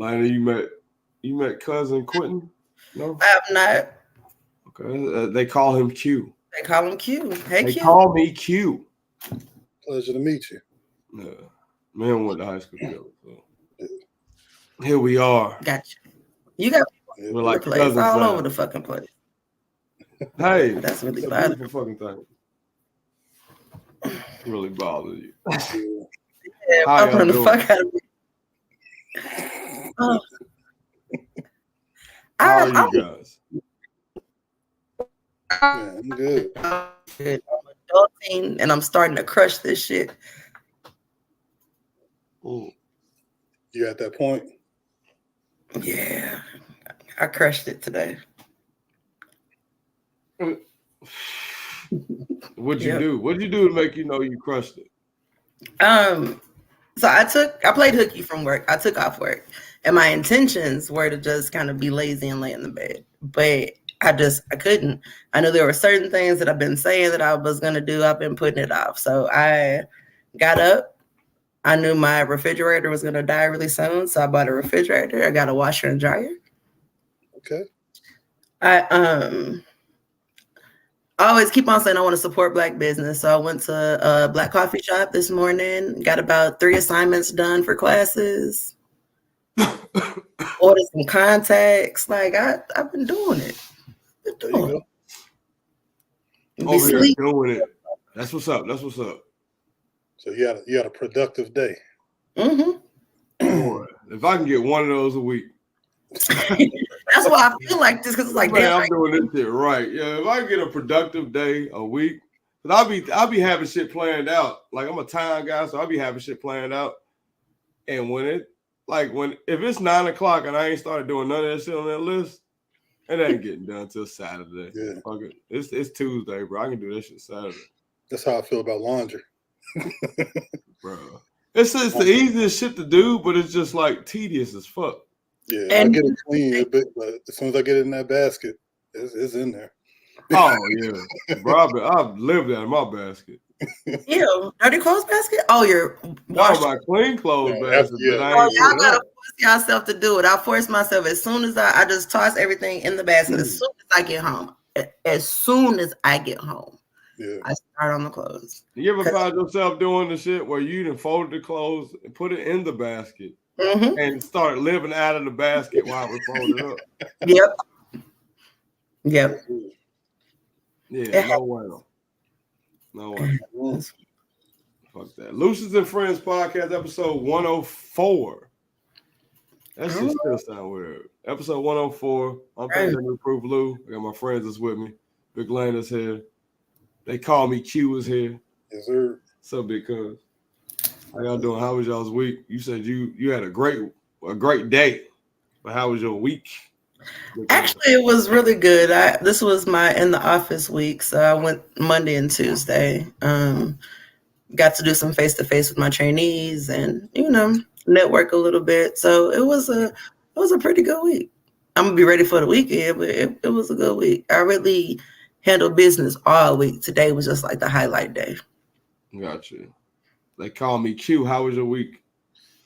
Lana, you met cousin Quentin? No, I have not. Okay, they call him Q. They call him Q. Hey, they Q. call me Q. Pleasure to meet you. Yeah, man went to high school together. So. Here we are. Gotcha. You got we're like place cousins all now. over the fucking place. Hey, that's really a beautiful fucking thing. Really bothers you. Yeah, how y'all the doing? fuck out of me. How are you guys? I'm good. I'm adulting and I'm starting to crush this shit. Ooh. You at that point? Yeah, I crushed it today. What'd you do? What'd you do to make you know you crushed it? So I played hooky from work. I took off work, and my intentions were to just kind of be lazy and lay in the bed, but I couldn't. I knew there were certain things that I've been saying that I was gonna do. I've been putting it off. So I got up. I knew my refrigerator was gonna die really soon, so I bought a refrigerator. I got a washer and dryer. Okay. I always keep on saying I want to support Black business. So I went to a Black coffee shop this morning, got about 3 assignments done for classes, ordered some contacts. Like I've been doing it. There you go. Over here doing it. That's what's up. That's what's up. So you had a productive day. Mm-hmm. Boy, if I can get one of those a week. That's why I feel like this, because it's like, man, I'm doing this shit right. Yeah, if I get a productive day a week, because I'll be having shit planned out. Like I'm a time guy, so I'll be having shit planned out. And if it's 9:00 and I ain't started doing none of that shit on that list, it ain't getting done till Saturday. Yeah. Fuck it. It's Tuesday, bro. I can do that shit Saturday. That's how I feel about laundry. Bro. It's the easiest shit to do, but it's just like tedious as fuck. Yeah, I get it clean a bit, but as soon as I get it in that basket, it's in there. Oh yeah, bro, I've lived out of my basket. Ew, dirty clothes basket? Oh, your my clean clothes basket. Yeah. Oh, y'all gotta force yourself to do it. I force myself as soon as I just toss everything in the basket as soon as I get home. As soon as I get home. Yeah. I start on the clothes. You ever find yourself doing the shit where you done folded the clothes and put it in the basket and start living out of the basket while it was folded up? Yep. Yeah, no way. No way. Fuck that. Lucious and Friendz podcast, episode 104. That shit still sound weird. Episode 104. I'm thinking to Proof Lou. I got my friends that's with me. Big Lane is here. They call me Q is here. Yes, sir. What's up, big cuz? How y'all doing? How was y'all's week? You said you had a great day. But how was your week? Actually, it was really good. This was my in the office week, so I went Monday and Tuesday. Got to do some face-to-face with my trainees and network a little bit. So it was a pretty good week. I'm gonna be ready for the weekend, but it was a good week. I really handled business all week. Today was just like the highlight day. Gotcha. They call me Q. How was your week?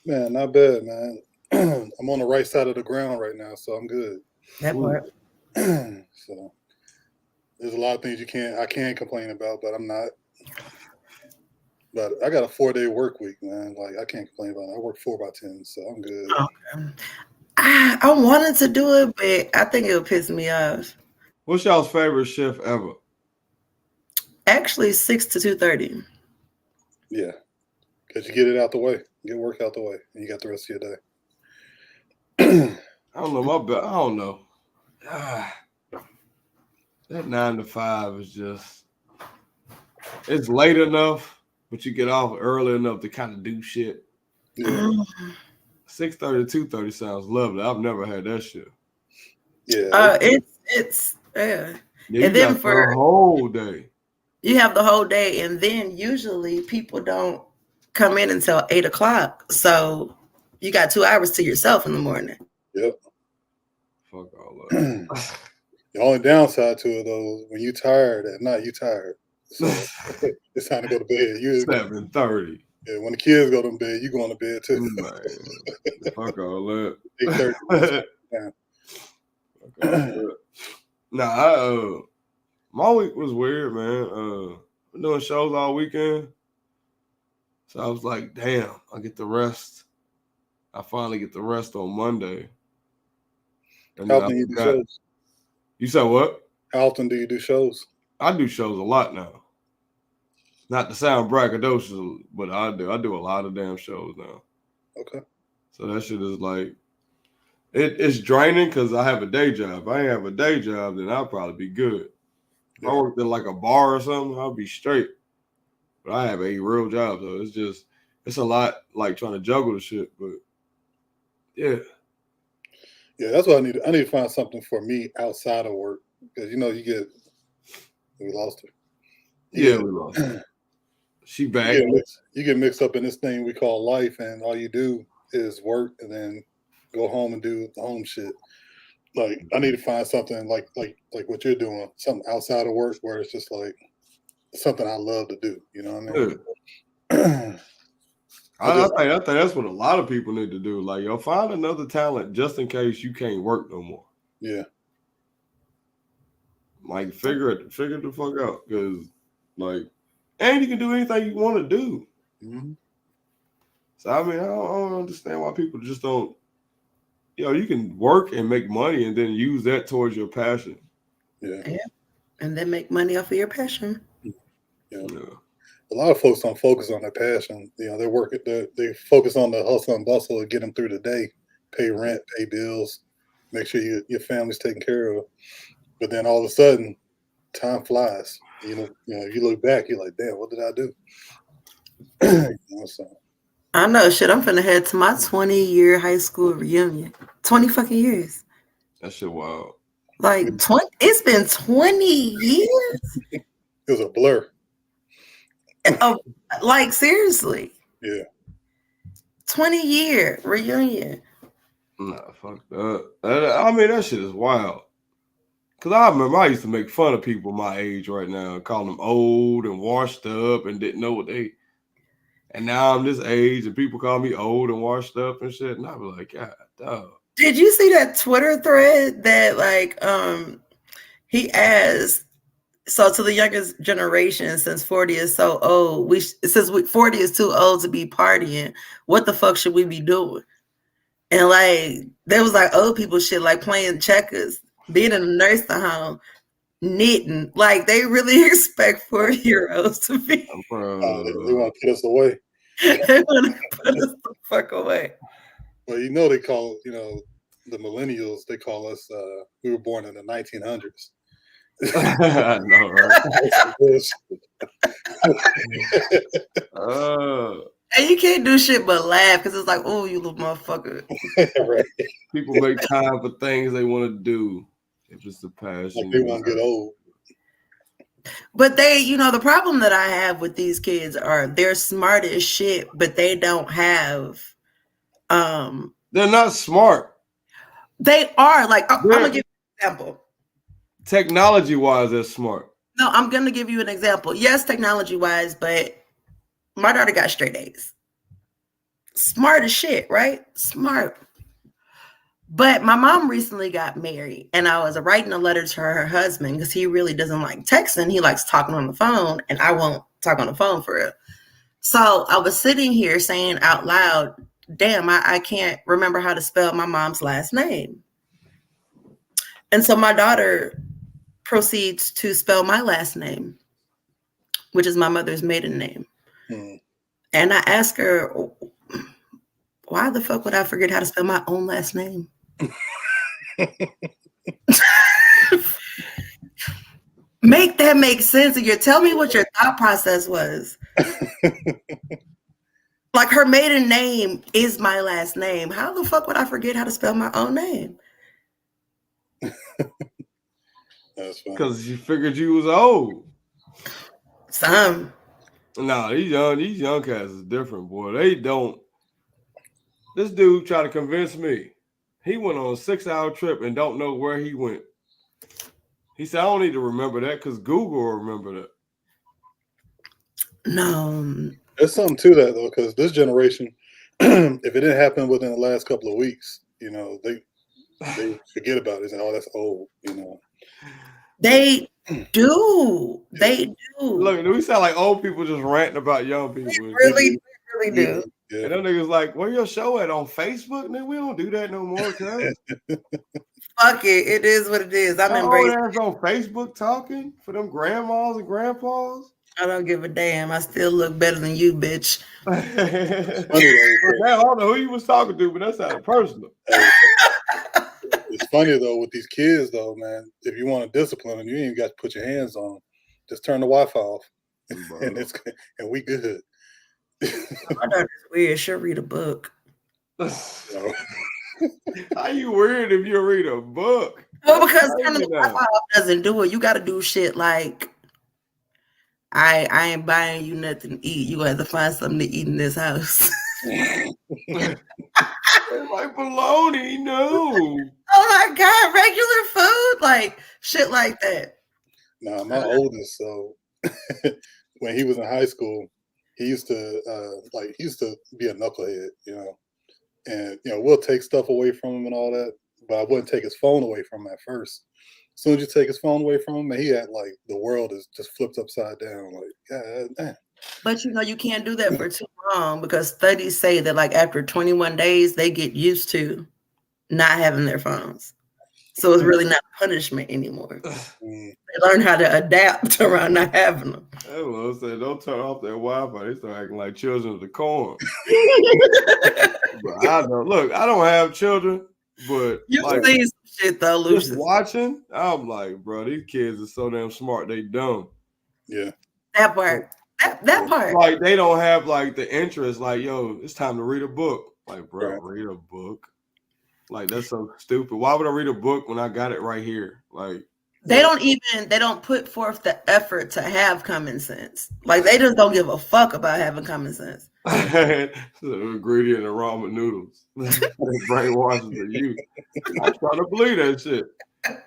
Man, not bad, man. I'm on the right side of the ground right now, so I'm good. That part. So there's a lot of things I can't complain about, but I'm not. But I got a 4-day work week, man. Like I can't complain about it. I work 4 by 10, so I'm good. Okay. I wanted to do it, but I think it would piss me off. What's y'all's favorite shift ever? Actually, 6 to 2:30. Yeah, because you get it out the way, get work out the way, and you got the rest of your day. I don't know. I don't know. That 9 to 5 is just, it's late enough, but you get off early enough to kind of do shit. Yeah. 6:30 to 2:30 sounds lovely. I've never had that shit. Yeah. It's yeah. Yeah, and then for the whole day. You have the whole day, and then usually people don't come in until 8 o'clock. So you got 2 hours to yourself in the morning. Yep. Fuck all that. The only downside to it though, when you tired at night, you tired. So it's time to go to bed. 7:30. Yeah, when the kids go to bed, you going to bed too. Man, fuck all that. 8:30. Nah, my week was weird, man. Been doing shows all weekend. So I was like, damn, I get the rest. I finally get the rest on Monday. And How often do you do shows? You said what? How often do you do shows? I do shows a lot now. Not to sound braggadocious, but I do a lot of damn shows now. Okay. So that shit is like, it's draining because I have a day job. If I ain't have a day job, then I'll probably be good. If I worked in like a bar or something, I'll be straight. But I have a real job, so it's a lot like trying to juggle the shit. But yeah. Yeah, that's what I need. I need to find something for me outside of work because we lost her. Yeah, we lost her. She back. You get mixed up in this thing we call life, and all you do is work and then go home and do the home shit. Like I need to find something like what you're doing, something outside of work where it's just like something I love to do. You know what I mean? I think that's what a lot of people need to do. Like, yo, find another talent just in case you can't work no more. Yeah. Like, figure the fuck out, because like, and you can do anything you want to do. Mm-hmm. So I mean, I don't understand why people just don't. You can work and make money and then use that towards your passion. Yeah. And then make money off of your passion. Yeah. A lot of folks don't focus on their passion. They work they focus on the hustle and bustle to get them through the day, pay rent, pay bills, make sure your family's taken care of. But then all of a sudden, time flies. You look back, you're like, damn, what did I do? So. I know, shit. I'm finna head to my 20-year high school reunion. 20 fucking years. That shit wild. Like 20. It's been 20 years. It was a blur. Oh, like seriously. Yeah. 20-year reunion. Nah, fuck that. I mean, that shit is wild. Cause I remember I used to make fun of people my age right now, call them old and washed up and didn't know what they. And now I'm this age and people call me old and washed up and shit, and I be like, God, dog. Did you see that Twitter thread that like he asked? So to the youngest generation, since 40 is so old, 40 is too old to be partying, what the fuck should we be doing? And like there was like old people shit like playing checkers, being in a nursing home, knitting. Like they really expect 40-year-olds to be. They want to put us away. They want to put us the fuck away. Well, they call the millennials. They call us. We were born in the 1900s. I know, right? And you can't do shit but laugh because it's like, oh, you little motherfucker. Right. People make time for things they want to do. If it's the passion. Like they want to get old. But the problem that I have with these kids are they're smart as shit, but they don't have. They're not smart. They are like. I'm gonna give you an example. Technology-wise, they're smart. No, I'm gonna give you an example. Yes, technology-wise, but my daughter got straight A's. Smart as shit, right? Smart. But my mom recently got married, and I was writing a letter to her husband because he really doesn't like texting. He likes talking on the phone, and I won't talk on the phone for real. So I was sitting here saying out loud, damn, I can't remember how to spell my mom's last name. And so my daughter proceeds to spell my last name, which is my mother's maiden name. Hmm. And I asked her, why the fuck would I forget how to spell my own last name? Make that make sense. And tell me what your thought process was. Like her maiden name is my last name. How the fuck would I forget how to spell my own name? That's funny. Because you figured you was old. Some. No, these young cats is different, boy. They don't. This dude tried to convince me. He went on a 6-hour trip and don't know where he went. He said, I don't need to remember that because Google will remember that. No, There's something to that though, because this generation, if it didn't happen within the last couple of weeks, you know, they forget about it and oh, that's old, you know. They do. They do. Look, we sound like old people just ranting about young people. We really do. Yeah. And them niggas like, where your show at on Facebook? Nigga, we don't do that no more, cuz. Fuck it. It is what it is. I'm embracing it. On Facebook talking for them grandmas and grandpas. I don't give a damn. I still look better than you, bitch. It's funny, I don't know who you was talking to, but that sounded personal. It's funny though with these kids though, man. If you want to discipline them, you ain't got to put your hands on them. Just turn the Wi-Fi off, and we good. My daughter's weird. She'll read a book. How you weird if you read a book? Well, because turning the Wi-Fi off doesn't do it. You got to do shit like, I ain't buying you nothing to eat. You gonna have to find something to eat in this house. Like bologna, no. Oh my God, regular food, like shit like that. Nah, my oldest, so when he was in high school, he used to be a knucklehead, you know. And you know, we'll take stuff away from him and all that, but I wouldn't take his phone away from him at first. As soon as you take his phone away from him, and he had like the world is just flipped upside down. Like, God damn. But you know, you can't do that for too long because studies say that like after 21 days, they get used to not having their phones. So it's really not punishment anymore. They learn how to adapt around not having them. I was saying, don't turn off that Wi-Fi. They start acting like children of the corn. But I don't look. I don't have children, but you like, see some shit though, Lucious. Just watching, I'm like, bro, these kids are so damn smart. They dumb. Yeah, that part. That part. Like they don't have like the interest. Like, yo, it's time to read a book. Like, bro, read a book. Like that's so stupid. Why would I read a book when I got it right here? Like they don't put forth the effort to have common sense. Like they just don't give a fuck about having common sense. It's an ingredient in ramen noodles. Brainwashes the youth. I'm trying to believe that shit.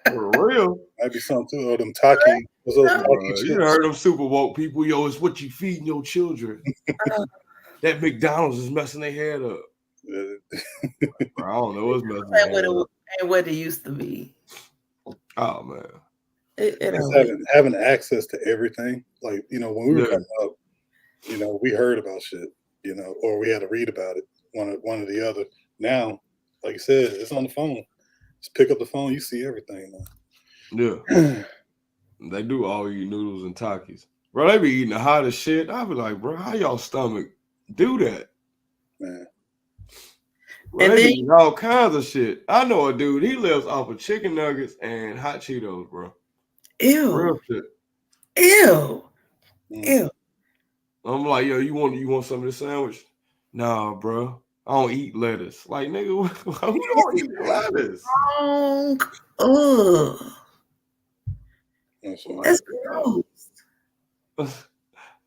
For real. Might be something too. Them talking. You heard them super woke people. Yo, it's what you feeding your children. That McDonald's is messing their head up. Bro, I don't know what's messing their head up. And what it used to be. Oh man. Having access to everything. Like, you know, when we were coming up, you know, we heard about shit, you know, or we had to read about it, one or the other. Now, like you said, it's on the phone. Just pick up the phone, you see everything now. Yeah. They do all eat noodles and Takis. Bro, they be eating the hottest shit. I be like, bro, how y'all stomach do that? Man. Bro, and they eat all kinds of shit. I know a dude, he lives off of chicken nuggets and hot Cheetos, bro. Ew. Real shit. Ew. Ew. I'm like, yo, you want some of this sandwich? Nah, bro. I don't eat lettuce. Like, nigga, who don't eat lettuce? Ugh. That's gross.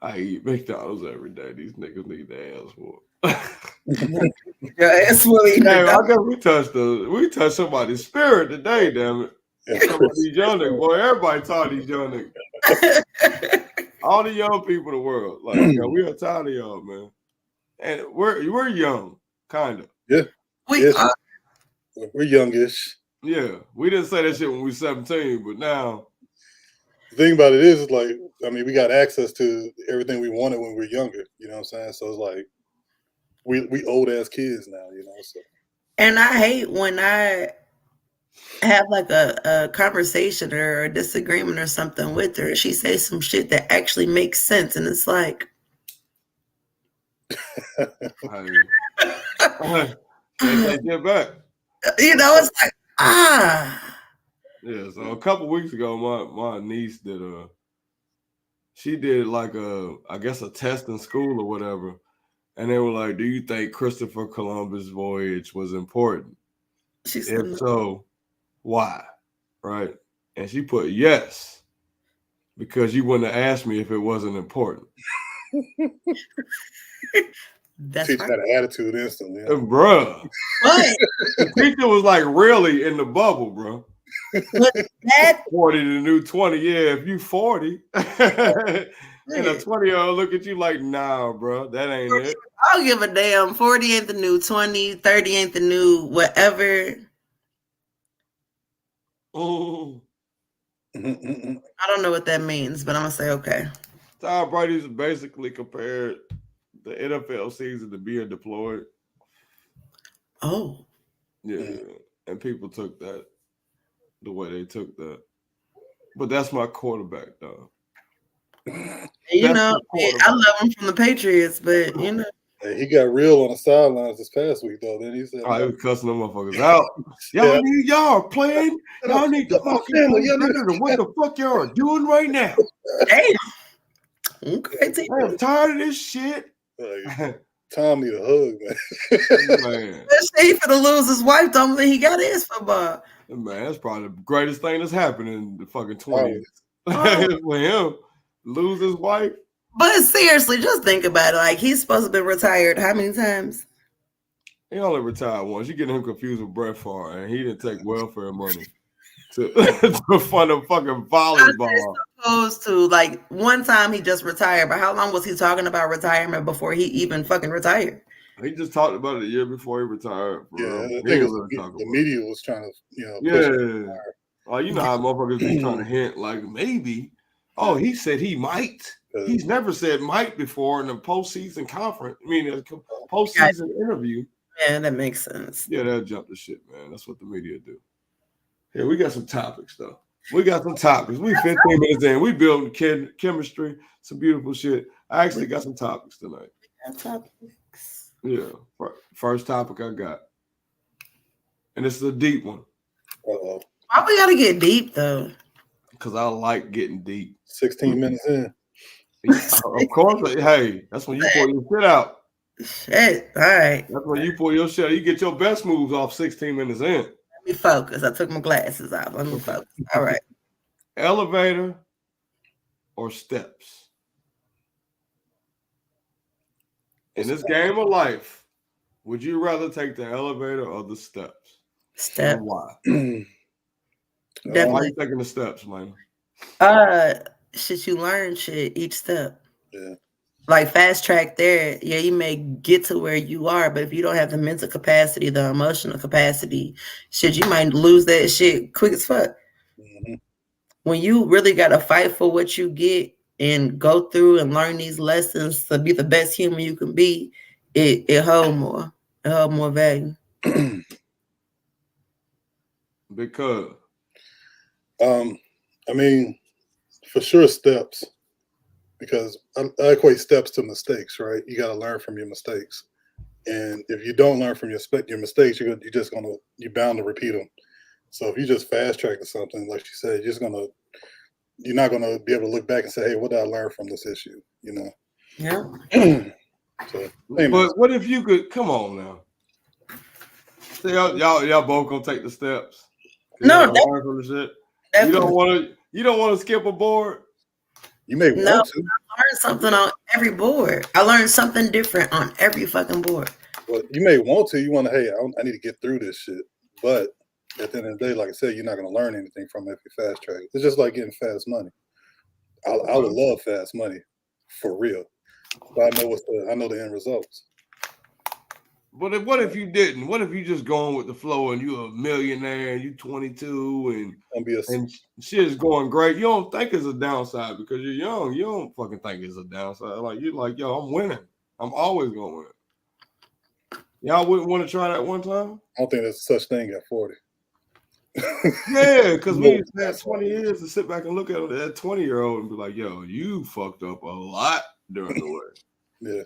I eat McDonald's every day. These niggas need their ass whooped. Your ass will eat. Hey, I guess we touched somebody's spirit today, damn it. These young niggas, boy, everybody taught these young niggas. All the young people in the world. Like, yo, we are tired of y'all, man. And we're young, kind of. Yeah. We're youngish. Yeah. We didn't say that shit when we were 17, but now. The thing about it is like, I mean, we got access to everything we wanted when we were younger. You know what I'm saying? So it's like, we old ass kids now, you know. So. And I hate when I have like a conversation or a disagreement or something with her. She says some shit that actually makes sense, and it's like, get back. You know, it's like Yeah. So a couple weeks ago, my niece did she did like I guess a test in school or whatever. And they were like, do you think Christopher Columbus' voyage was important? She said, if so, why? Right? And she put yes, because you wouldn't have asked me if it wasn't important. That's teacher had an attitude instantly. Bruh. The teacher was like really in the bubble, bro. That 40 to the new 20. Yeah, if you 40. And a 20-year-old look at you like, nah, bro, that ain't it. I don't give a damn. 40 ain't the new 20, 30 ain't the new whatever. Oh. I don't know what that means, but I'm gonna say okay. Tom Brady's basically compared the NFL season to being deployed. Oh. Yeah. And people took that the way they took that. But that's my quarterback, though. You know, I love him from the Patriots, but you know. Hey, he got real on the sidelines this past week, though. Then he said, he was cussing them motherfuckers out. Y'all playing. Y'all need to fucking play better than what the fuck y'all are doing right now. Damn. Okay, I'm tired of this shit. Tom need a hug, man. He finna lose his wife. Don't think he got his football. Man, that's probably the greatest thing that's happened in the fucking 20s. For him, lose his wife. But seriously, just think about it. Like, he's supposed to be retired how many times? He only retired once. You get him confused with Brett Favre, and he didn't take welfare money to fund a fucking volleyball. Supposed to, like, one time he just retired, but how long was he talking about retirement before he even fucking retired? He just talked about it a year before he retired. Yeah, I think the media was trying to, push well, you know how motherfuckers be trying to hint, like, maybe. Oh, he said he might. He's never said might before in a postseason conference. I mean, a postseason interview. Yeah, that makes sense. Yeah, they'll jump the shit, man. That's what the media do. Yeah, we got some topics, though. We got some topics. We 15 minutes in. We building chemistry. Some beautiful shit. I actually got some topics tonight. Topics. Yeah. First topic I got. And this is a deep one. Uh-oh. Why we gotta get deep, though? Because I like getting deep. 16 minutes in. Of course. Hey, that's when you pull your shit out. Shit. All right. That's when you pull your shit out. You get your best moves off 16 minutes in. Let me focus. I took my glasses off. Let me focus. All right. Elevator or steps? In this game of life, would you rather take the elevator or the steps? Step. And why? Definitely. Why are you taking the steps, man? Shit, you learn shit each step. Yeah. Like fast track there, yeah, you may get to where you are, but if you don't have the mental capacity, the emotional capacity, shit, you might lose that shit quick as fuck. Mm-hmm. When you really got to fight for what you get and go through and learn these lessons to be the best human you can be, it hold more. It hold more value. Because? I mean, for sure steps. Because I equate steps to mistakes, right? You got to learn from your mistakes, and if you don't learn from your mistakes, you're bound to repeat them. So if you just fast track to something, like you said, you're not gonna be able to look back and say, "Hey, what did I learn from this issue?" You know? Yeah. So, but what if you could come on now? So y'all both gonna take the steps? No, learn from the shit. You don't want to skip a board. You may want to. I learned something on every board. I learned something different on every fucking board. Well, you may want to. You want to, hey, I need to get through this shit. But at the end of the day, like I said, you're not going to learn anything from it if you fast track. It's just like getting fast money. I would love fast money, for real. But I know the end results. But what if you didn't? What if you just going with the flow and you're a millionaire and you 22 and shit is going great? You don't think it's a downside because you're young. You don't fucking think it's a downside. Like you're like, yo, I'm winning. I'm always gonna win. Y'all wouldn't want to try that one time? I don't think there's such thing at 40. Yeah, because we had 20 years to sit back and look at that 20-year-old and be like, yo, you fucked up a lot during the way. Yeah.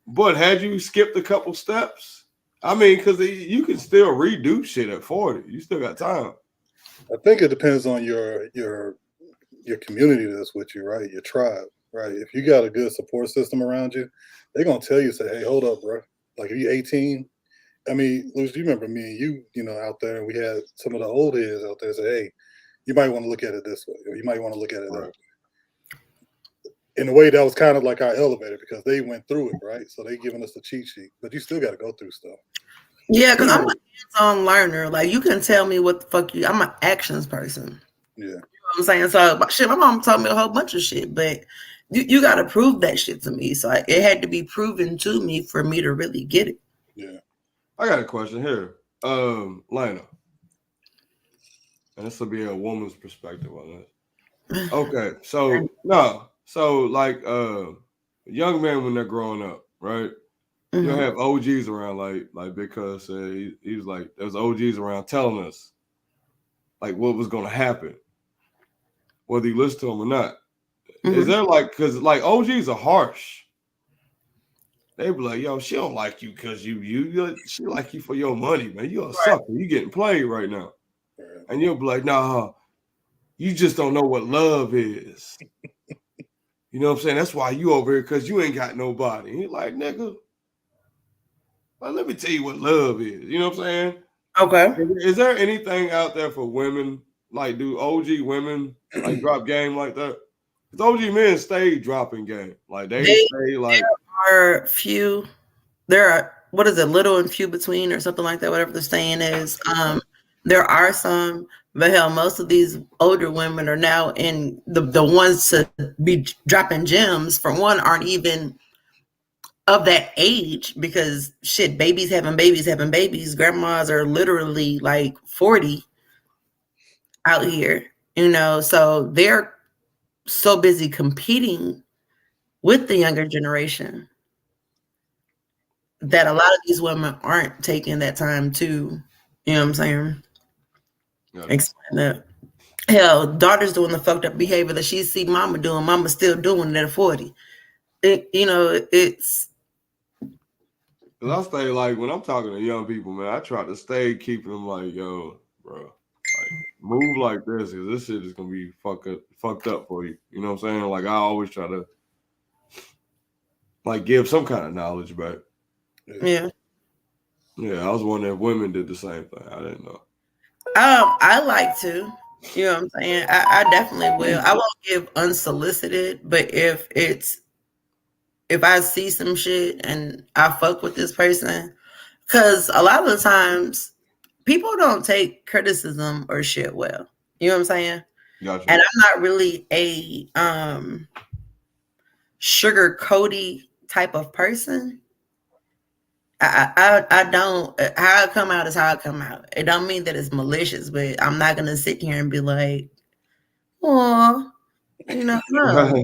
But had you skipped a couple steps, I mean, because you can still redo shit at 40. You still got time. I think it depends on your community that's with you, right? Your tribe, right? If you got a good support system around you, they're gonna tell you, say, "Hey, hold up, bro. Like, if you're 18." I mean, Lucious, you remember me and you know, out there, and we had some of the old heads out there say, "Hey, you might want to look at it this way, or you might want to look at it that way." In a way, that was kind of like our elevator because they went through it, right? So they giving us the cheat sheet, but you still got to go through stuff. Yeah, because I'm a hands-on learner. Like, you can tell me what the fuck I'm an actions person. Yeah. You know what I'm saying? So, shit, my mom told me a whole bunch of shit, but you got to prove that shit to me. So it had to be proven to me for me to really get it. Yeah. I got a question here, Lana, and this will be a woman's perspective on this. Okay, so like young men when they're growing up, right? Mm-hmm. You'll have OGs around, like Big Cuz said, he was like, there's OGs around telling us like what was gonna happen, whether you listen to them or not. Mm-hmm. Is there like, because like OGs are harsh. They be like, yo, she don't like you because she like you for your money, man. You a sucker. You getting played right now. Right. And you'll be like, nah, you just don't know what love is. You know what I'm saying? That's why you over here, because you ain't got nobody. And you're like, nigga, well, let me tell you what love is. You know what I'm saying? Okay. Is there anything out there for women? Like, do OG women like drop game like that? Because OG men stay dropping game. Like they stay like. There are few. There are, what is it, little and few between or something like that, whatever the saying is. There are some, but hell, most of these older women are now in the ones to be dropping gems, for one, aren't even of that age, because shit, babies having babies. Grandmas are literally like 40 out here, so they're so busy competing with the younger generation that a lot of these women aren't taking that time to, you know what I'm saying, explain that. Hell, daughter's doing the fucked up behavior that she see mama doing. Mama's still doing it at 40. It's. Because I stay like, when I'm talking to young people, man, I try to stay keeping them like, yo, bro, like move like this, because this shit is gonna be fucked up for you. You know what I'm saying? Like I always try to like give some kind of knowledge back. Yeah. Yeah, I was wondering if women did the same thing. I didn't know. I like to. You know what I'm saying? I definitely will. I won't give unsolicited, but if I see some shit and I fuck with this person, because a lot of the times people don't take criticism or shit well. You know what I'm saying? Gotcha. And I'm not really a sugar coaty type of person. I don't, how I come out is how I come out. It don't mean that it's malicious, but I'm not gonna sit here and be like, oh, no. Yeah,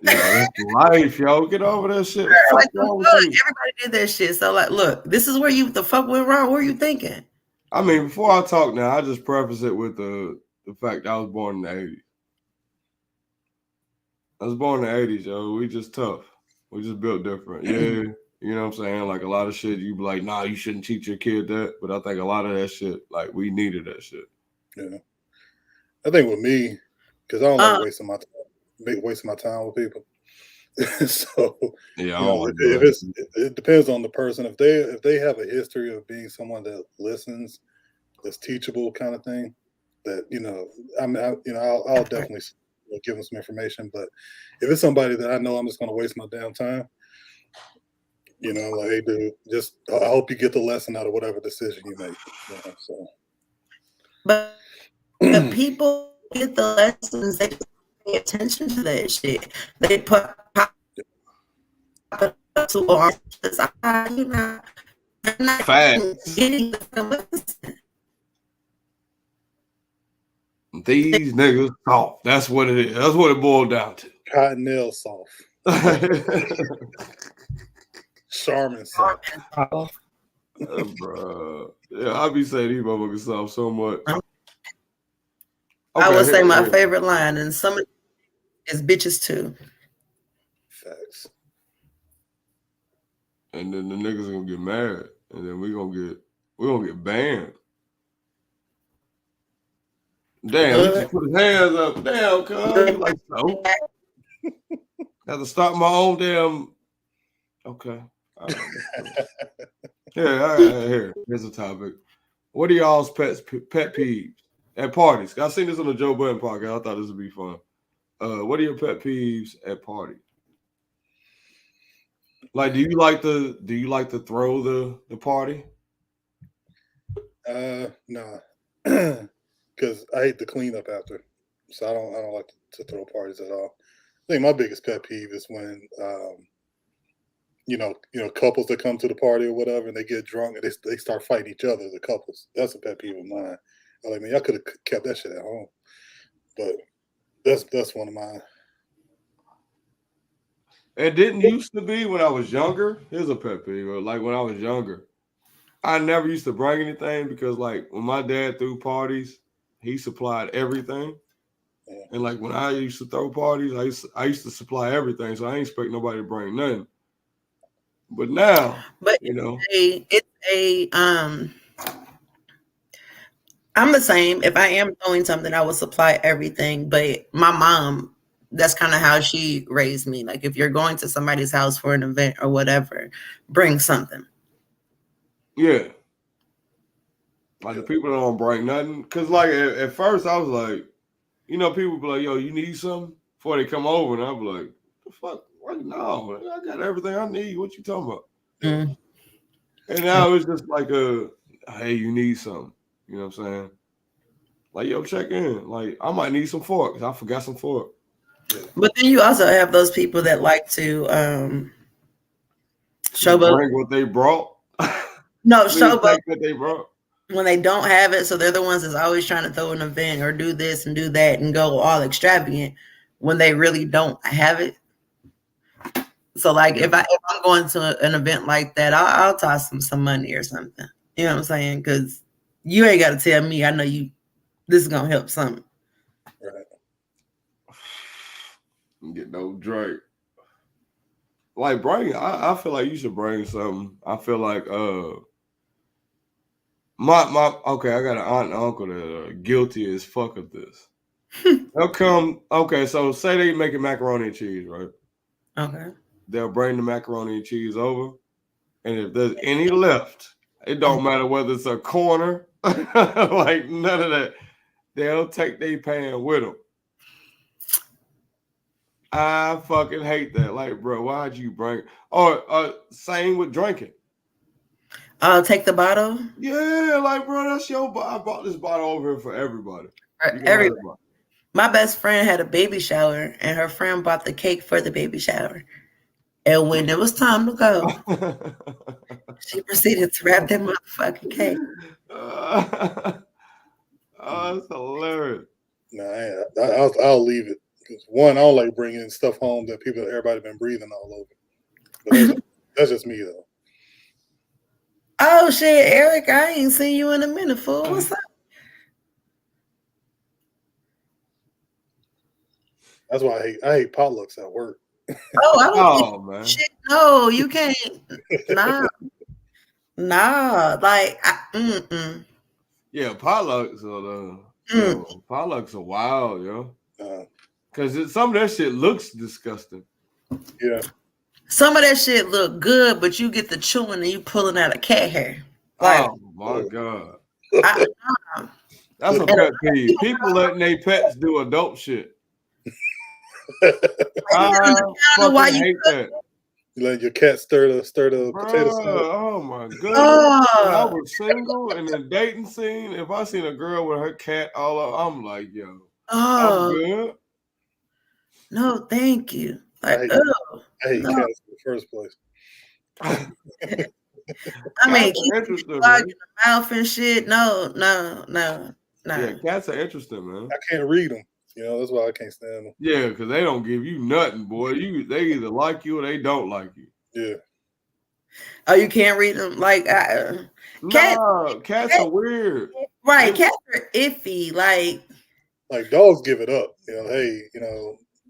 that's life, yo. Get over that shit. Like, Wrong with look, you? everybody did that shit. So like, look, this is where the fuck went wrong. What are you thinking? I mean, before I talk now, I just preface it with the fact I was born in the 80s. I was born in the 80s, yo. We just tough. We just built different. Yeah. You know what I'm saying? Like a lot of shit, you be like, nah, you shouldn't teach your kid that. But I think a lot of that shit, like we needed that shit. Yeah. I think with me, because I don't like wasting my time with people. So Yeah, it depends on the person. If they have a history of being someone that listens, that's teachable, kind of thing, that I'll definitely give them some information. But if it's somebody that I know I'm just going to waste my damn time, like, hey, dude, just I hope you get the lesson out of whatever decision you make. So, but people get the lessons. They just pay attention to that shit. They put to our not facts. getting the lesson. These niggas soft. That's what it is. That's what it boiled down to. Cottonelle soft. Charmin soft. Bro. Yeah, I be saying these motherfuckers soft so much. Okay, I would say my favorite line, and some of is bitches too. Facts. And then the niggas are gonna get mad, and then we're gonna get banned. Damn, he just put his hands up. Damn, cuz like so. Have to start my own damn. Okay. Yeah, here's a topic. What are y'all's pet peeves at parties? I seen this on the Joe Budden podcast. I thought this would be fun. What are your pet peeves at parties? Like, do you like to throw the party? Nah, because I hate to clean up after, so I don't like to throw parties at all. think my biggest pet peeve is when couples that come to the party or whatever, and they get drunk and they start fighting each other as a couples. That's a pet peeve of mine. I'm like, man, y'all could have kept that shit at home. But that's one of mine. It didn't used to be when I was younger. Here's a pet peeve. Like when I was younger, I never used to bring anything because, like, when my dad threw parties, he supplied everything. Yeah. And like when I used to throw parties, I used to supply everything, so I ain't expect nobody to bring nothing. But now, I'm the same. If I am doing something, I will supply everything. But my mom, that's kind of how she raised me. Like, if you're going to somebody's house for an event or whatever, bring something. Yeah. Like the people that don't bring nothing. Because, like, at first I was like, people be like, yo, you need something? Before they come over. And I'll be like, the fuck? Right now, I got everything I need. What you talking about? Mm. And now it's just like hey, you need something. You know what I'm saying? Like, yo, check in. Like, I might need some forks. I forgot some forks. Yeah. But then you also have those people that like to showboat. Bring what they brought. No, showboat what they brought. When they don't have it, so they're the ones that's always trying to throw an event or do this and do that and go all extravagant when they really don't have it. So, like, if I'm going to an event like that, I'll toss them some money or something. You know what I'm saying? Because you ain't got to tell me. I know this is gonna help something. Right. Get no drink. Like, bring. I feel like you should bring something. I feel like okay, I got an aunt and uncle that are guilty as fuck of this. They'll come. Okay, so say they making macaroni and cheese, right? Okay. They'll bring the macaroni and cheese over, and if there's any left, it don't matter whether it's a corner, like none of that. They'll take their pan with them. I fucking hate that. Like, bro, why'd you bring? Or same with drinking. I'll take the bottle. Yeah, like, bro, that's your. I brought this bottle over here for everybody. Everybody. My best friend had a baby shower, and her friend bought the cake for the baby shower. And when it was time to go, she proceeded to wrap that motherfucking cake. Oh, that's hilarious. Nah, I'll leave it. Because one, I don't like bringing stuff home that everybody been breathing all over. But that's just me, though. Oh, shit, Eric, I ain't seen you in a minute, fool. What's up? That's why I hate potlucks at work. Oh, I don't man. Shit, no, you can't. Nah. Like, Yeah, potlucks are wild, yo. Because some of that shit looks disgusting. Yeah. Some of that shit look good, but you get the chewing and you pulling out a cat hair. Like, oh my God. That's a pet peeve. People letting their pets do adult shit. I fucking hate that. You let your cat stir the potato salad. Oh my goodness. When I was single in the dating scene, if I seen a girl with her cat all up, I'm like, yo, I'm good. No, thank you. Like, I hate cats in the first place. I mean, keep in the mouth and shit. No. Yeah, cats are interesting, man. I can't read them. That's why I can't stand them. Yeah, because they don't give you nothing, boy. They either like you or they don't like you. Yeah. Oh, you can't read them? Like, cats are weird. Right, cats are iffy. Like dogs give it up. Hey,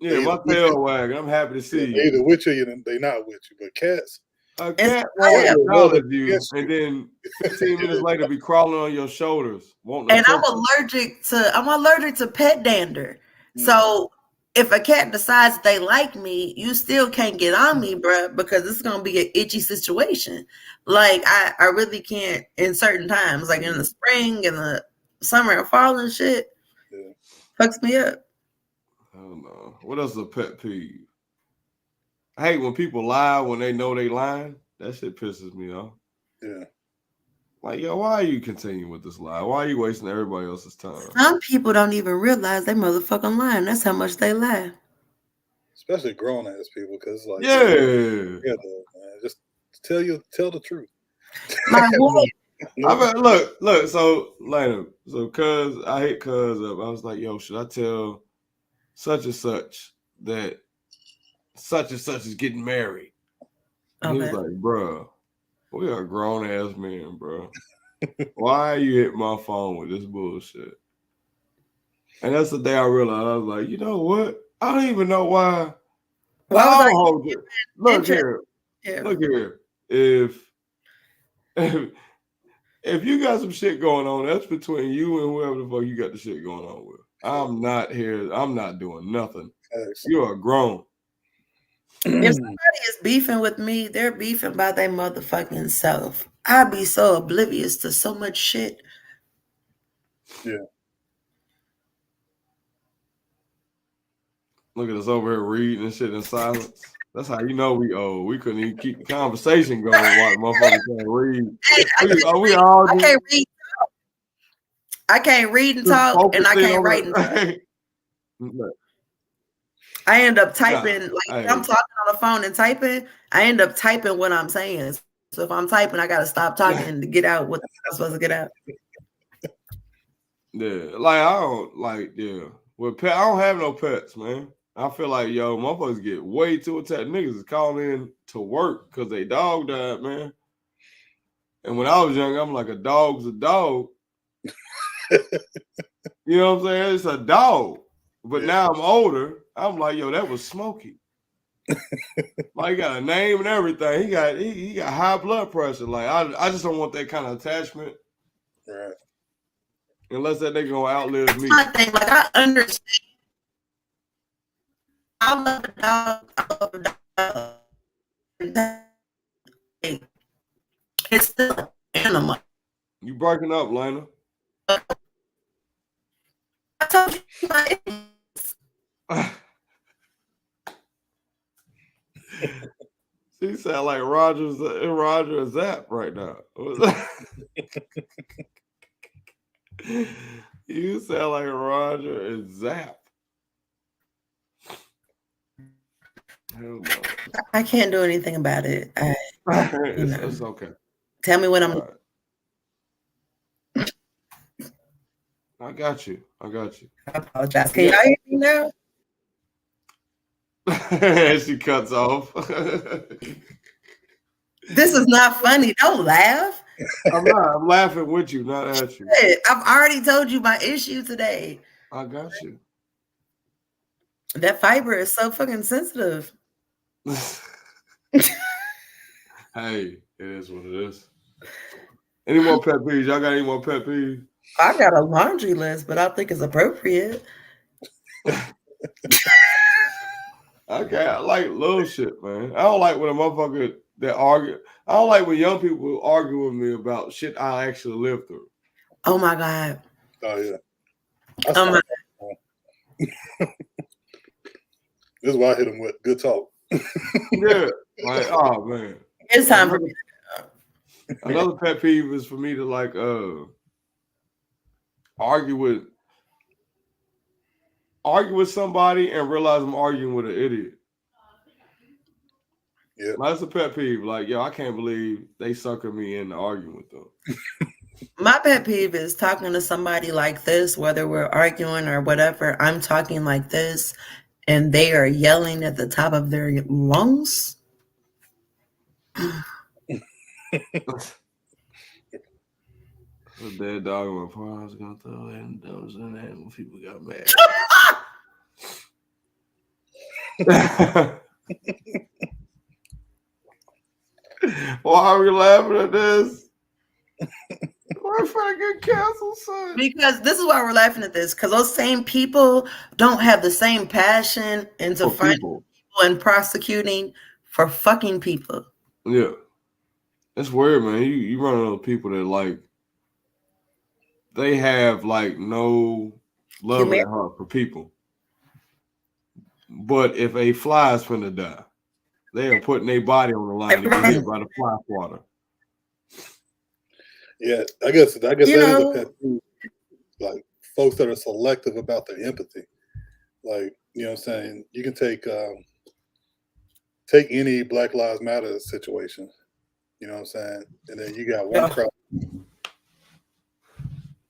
yeah, my tail wagging. I'm happy to see you. They either with you or they not with you. But cats. A cat won't acknowledge you, and then 15 minutes later be crawling on your shoulders. And I'm allergic to pet dander. So if a cat decides they like me, you still can't get on me, bro, because it's gonna be an itchy situation. Like I really can't in certain times, like in the spring and the summer and fall and shit. Yeah. Fucks me up. I don't know. What else is a pet peeve? I hate when people lie when they know they lying. That shit pisses me off. Yeah. Like, yo, why are you continuing with this lie? Why are you wasting everybody else's time? Some people don't even realize they motherfucking lying. That's how much they lie. especially grown ass people, because like yeah, man, just tell the truth. My boy, I mean, look. So later, so cuz I hit cuz up. I was like, yo, should I tell such and such that such and such is getting married? And he was like, bruh, we are grown ass men, bro. Why you hit my phone with this bullshit? And that's the day I realized. I was like, you know what? I don't even know why. why was I hold it. Look here. Yeah. Look here. If you got some shit going on, that's between you and whoever the fuck you got the shit going on with. I'm not here. I'm not doing nothing. You are grown. If somebody is beefing with me, they're beefing by their motherfucking self. I be so oblivious to so much shit. Yeah. Look at us over here reading and shit in silence. That's how you know we old. We couldn't even keep the conversation going while motherfuckers can't read. I can't read. I can't read and talk, and I can't write and talk. I end up typing, if I'm talking on the phone and typing, I end up typing what I'm saying. So if I'm typing, I gotta stop talking to get out what I'm supposed to get out. Yeah, I don't With pet, I don't have no pets, man. I feel like motherfuckers get way too attached. Niggas is calling in to work because they dog died, man. And when I was young, I'm like, a dog's a dog. You know what I'm saying? It's a dog. But now I'm older. I'm like, that was Smokey. He got a name and everything. He got high blood pressure. I just don't want that kind of attachment. Right. Unless that nigga gonna outlive me. My thing, I understand. I love a dog. I love a dog. It's still an animal. You breaking up, Lena? I told you my She sound like Roger Zapp right now. You sound like Roger and Zapp. I can't do anything about it. It's okay. Tell me what I'm. Right. I got you. I apologize. Can y'all hear me now? She cuts off. This is not funny. Don't laugh. I'm not. I'm laughing with you, not at you. I've already told you my issue today. I got you. That fiber is so fucking sensitive. Hey, it is what it is. Any more pet peeves? Y'all got any more pet peeves? I got a laundry list, but I think it's appropriate. Okay, I like little shit, man. I don't like when a motherfucker that argue. I don't like when young people argue with me about shit I actually lived through. Oh my God. Oh yeah. Oh my God. This is why I hit him with good talk. Yeah. Oh man. It's time for me. Another pet peeve is for me to argue with somebody and realize I'm arguing with an idiot. Yeah. That's a pet peeve. I can't believe they sucker me into arguing with them. My pet peeve is talking to somebody like this, whether we're arguing or whatever. I'm talking like this, and they are yelling at the top of their lungs. A dead dog in my car. I was gonna throw in those in there when people got mad. Why are we laughing at this? We're finna get canceled, son. Because this is why we're laughing at this. Because those same people don't have the same passion into finding people and prosecuting for fucking people. Yeah, it's weird, man. You run into people that they have no love in their heart for people. But if a fly is finna die, they are putting their body on the line to get hit by the fly swatter. Yeah, I guess that is a pet peeve. Folks that are selective about their empathy. You know what I'm saying? You can take take any Black Lives Matter situation. You know what I'm saying? And then you got one crowd.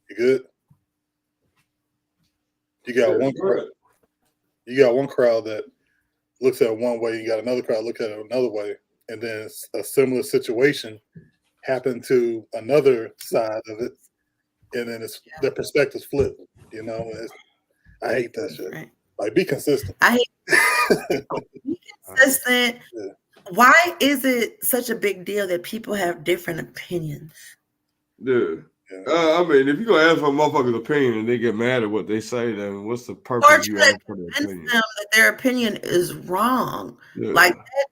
You good? You got one crowd. You got one crowd that looks at it one way. You got another crowd look at it another way. And then a similar situation happened to another side of it, and then their perspectives flip. You know, I hate that shit. Right. Like, be consistent. I hate be consistent. Yeah. Why is it such a big deal that people have different opinions? Dude. I mean, if you're going to ask for a motherfucker's opinion and they get mad at what they say, then what's the purpose of you asking for their opinion? Them that their opinion is wrong. Yeah. Like, that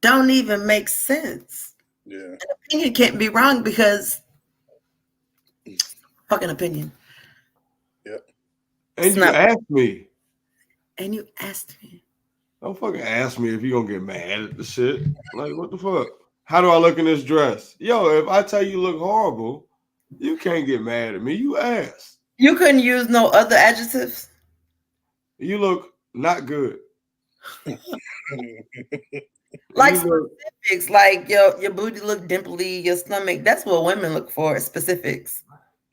don't even make sense. Yeah. An opinion can't be wrong because fucking opinion. Yep. And you asked me. And you asked me. Don't fucking ask me if you're going to get mad at the shit. Like, what the fuck? How do I look in this dress? Yo, if I tell you look horrible, you can't get mad at me. You asked. You couldn't use no other adjectives? You look not good. Like specifics, like your booty look dimply, your stomach. That's what women look for, specifics.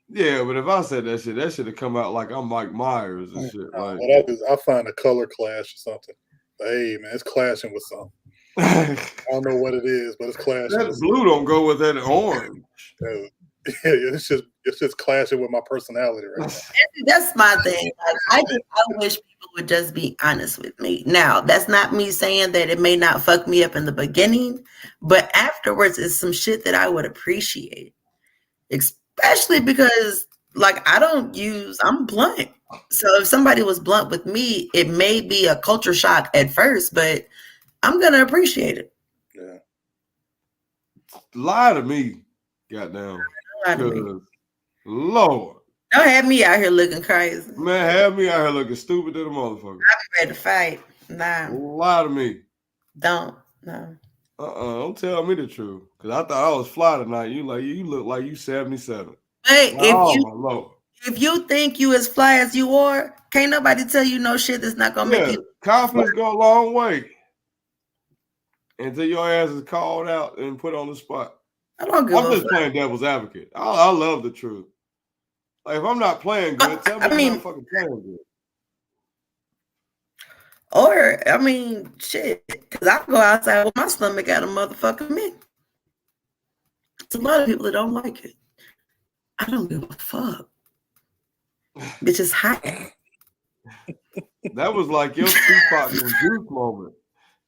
Yeah, but if I said that shit would come out like I'm Mike Myers and shit. Like, what I do is I find a color clash or something. Hey man, it's clashing with something. I don't know what it is, but it's clashing. That blue don't go with that orange. Yeah, it's just clashing with my personality right now. That's my thing. Like, I wish people would just be honest with me. Now, that's not me saying that it may not fuck me up in the beginning, but afterwards it's some shit that I would appreciate. Especially because, like, I'm blunt. So if somebody was blunt with me, it may be a culture shock at first, but I'm gonna appreciate it. Yeah. Lie to me, goddamn. Lord. Don't have me out here looking crazy. Man, have me out here looking stupid to the motherfucker. I'm ready to fight. Nah. Lie to me. No. Don't tell me the truth. Cause I thought I was fly tonight. You look like you 77. Hey, my Lord. If you think you as fly as you are, can't nobody tell you no shit that's not gonna make you. Confidence go a long way. Until your ass is called out and put on the spot. I don't give a fuck. I'm just playing devil's advocate. I love the truth. Like, if I'm not playing good, tell me I'm not fucking playing good. Or, shit, because I go outside with my stomach out of motherfucking me. It's a lot of people that don't like it. I don't give a fuck. Bitch is hot. That was like your Tupac from Juice moment.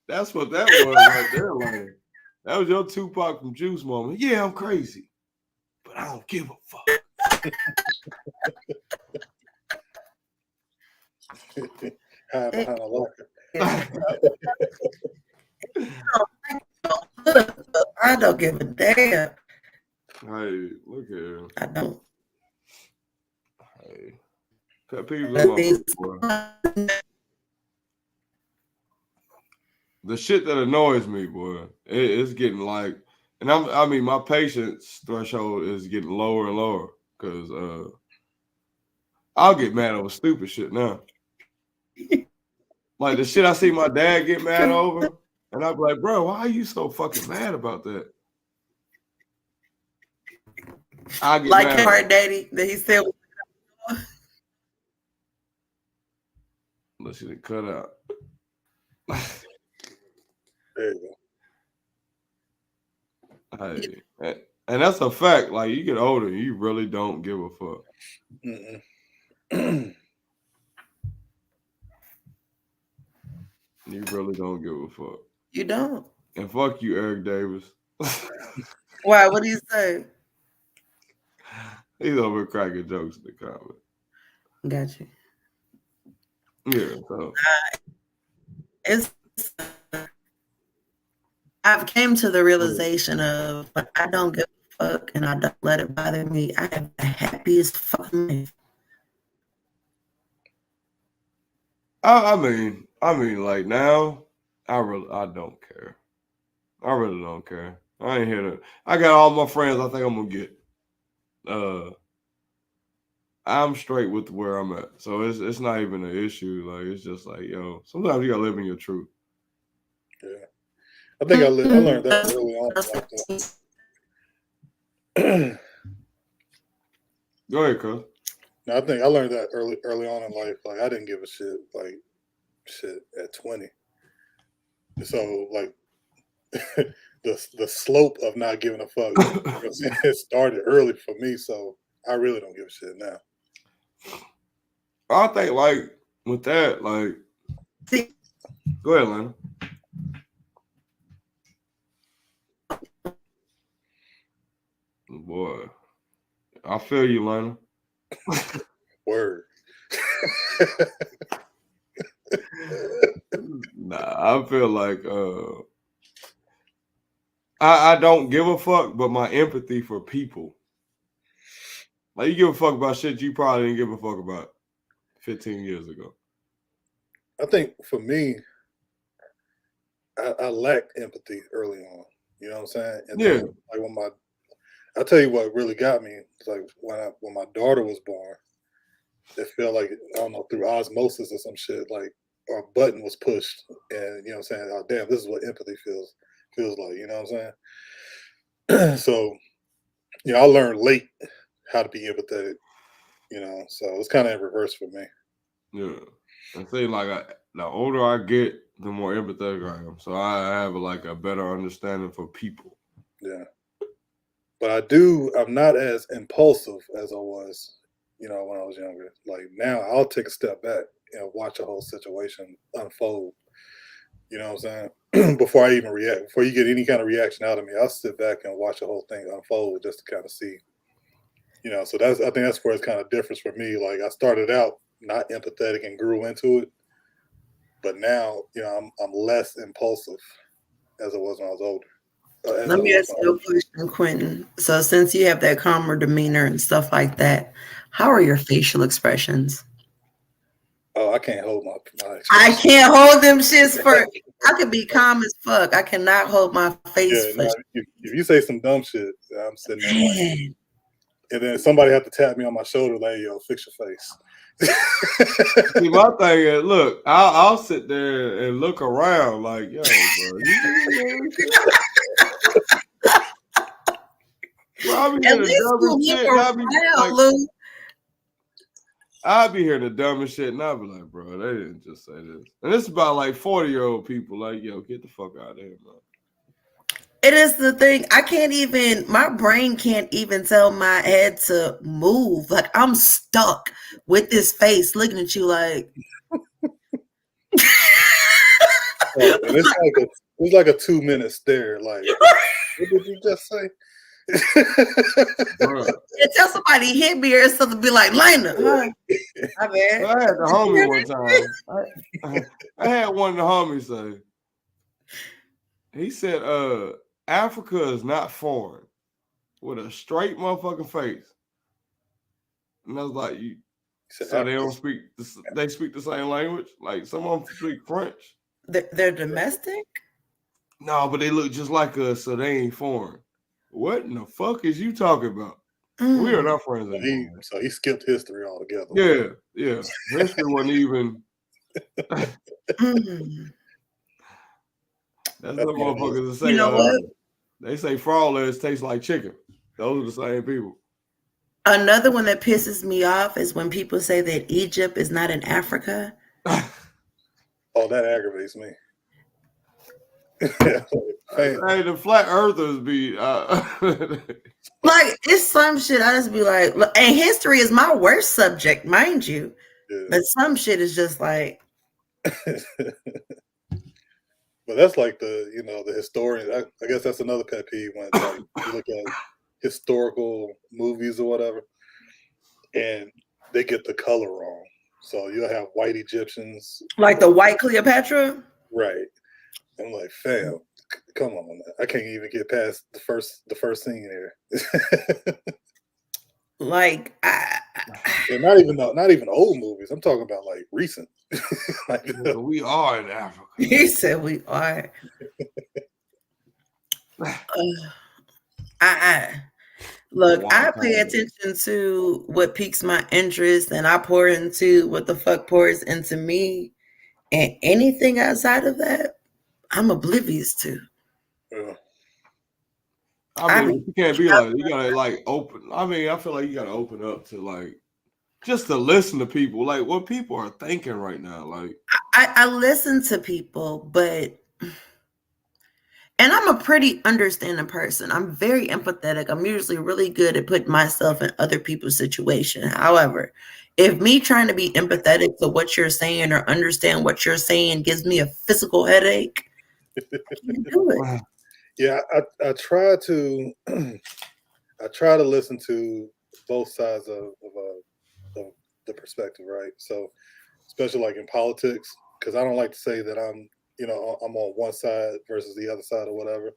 That's what that was right there, like. That was your Tupac from Juice moment. Yeah, I'm crazy, but I don't give a fuck. Hide behind a locker. I don't give a damn. Hey, look here. I don't. Hey, pet peeves. The shit that annoys me, boy, it's getting like, and my patience threshold is getting lower and lower because I'll get mad over stupid shit now. Like the shit I see my dad get mad over, and I'll be like, bro, why are you so fucking mad about that? I get like mad. Hard Daddy that he said. Let's see it cut out. There you go. Hey, and that's a fact. Like, you get older, you really don't give a fuck. You really don't give a fuck. You don't. And fuck you, Eric Davis. Why? What do you say? He's over cracking jokes in the comment. Got you. Yeah. So. I've came to the realization of I don't give a fuck and I don't let it bother me. I have the happiest fucking life. I mean, like now, I don't care. I really don't care. I ain't here to. I got all my friends I think I'm gonna get. I'm straight with where I'm at, so it's not even an issue. Like, it's just like, yo, sometimes you gotta live in your truth. Yeah. I think I learned that early on in life. Go ahead, cuz. No, I think I learned that early on in life. Like I didn't give a shit. Like shit at 20. So like the slope of not giving a fuck it started early for me. So I really don't give a shit now. I think like with that, like, go ahead, Lana. Boy, I feel you, Lana. Word. Nah, I feel like I don't give a fuck, but my empathy for people. Like you give a fuck about shit you probably didn't give a fuck about 15 years ago. I think for me, I lacked empathy early on. You know what I'm saying? And then like I'll tell you what really got me. It's like when my daughter was born, it felt like, I don't know, through osmosis or some shit, like a button was pushed, and you know what I'm saying? Oh damn, this is what empathy feels like, you know what I'm saying? So, you know, I learned late how to be empathetic, you know, so it's kind of in reverse for me. Yeah. I say like the older I get, the more empathetic I am. So I have like a better understanding for people. Yeah. But I'm not as impulsive as I was, you know, when I was younger. Like now I'll take a step back and watch a whole situation unfold. You know what I'm saying? Before I even react, before you get any kind of reaction out of me, I'll sit back and watch the whole thing unfold just to kind of see. You know, so I think that's where it's kind of different for me. Like I started out not empathetic and grew into it, but now, you know, I'm less impulsive as I was when I was older. Let me ask you a question, Quentin. So since you have that calmer demeanor and stuff like that, how are your facial expressions? Oh, I can't hold my I can't hold them shits for. I could be calm as fuck. I cannot hold my face. Yeah, if you say some dumb shit, I'm sitting there like, and then somebody have to tap me on my shoulder, like, yo, fix your face. See, my thing is, look, I'll sit there and look around like, yo, bro. I'll be hearing the dumbest shit. I'll be hearing the dumbest shit, and I'll be like, bro, they didn't just say this. And it's about like 40-year-old people, like, yo, get the fuck out of here, bro. It is the thing. My brain can't even tell my head to move. Like I'm stuck with this face looking at you like. It's like a 2-minute stare. Like, what did you just say? Tell somebody hit me or something, be like, Lena. My bad. I had the homie one time. I had one of the homies say, he said, Africa is not foreign, with a straight motherfucking face. And I was like, so they don't speak, they speak the same language? Like some of them speak French. They're domestic? No, but they look just like us, so they ain't foreign. What in the fuck is you talking about? We are not friends anymore. So he skipped history altogether. Yeah. History wasn't even. That's what motherfuckers say. You know what? They say frog legs taste like chicken. Those are the same people. Another one that pisses me off is when people say that Egypt is not in Africa. Oh, that aggravates me. Hey, the flat earthers be like it's some shit. I just be like, and history is my worst subject, mind you. Yeah. But some shit is just like. But that's like the historian. I guess that's another pet peeve when like, you look at historical movies or whatever, and they get the color wrong. So you'll have white Egyptians, like the white Cleopatra, right? I'm like, fam, come on, man. I can't even get past the first scene here. Like, and not even old movies. I'm talking about like recent. Like, we are in Africa. He said we are. Look, I pay attention to what piques my interest, and I pour into what the fuck pours into me, and anything outside of that, I'm oblivious to. Yeah. I mean, you can't be like, you gotta like open. I mean, I feel like you gotta open up to like just to listen to people, like what people are thinking right now. Like I listen to people, but and I'm a pretty understanding person. I'm very empathetic. I'm usually really good at putting myself in other people's situation. However, if me trying to be empathetic to what you're saying or understand what you're saying gives me a physical headache, I can't do it. Yeah, I try to I try to listen to both sides of the perspective, right? So, especially like in politics, because I don't like to say that I'm on one side versus the other side or whatever.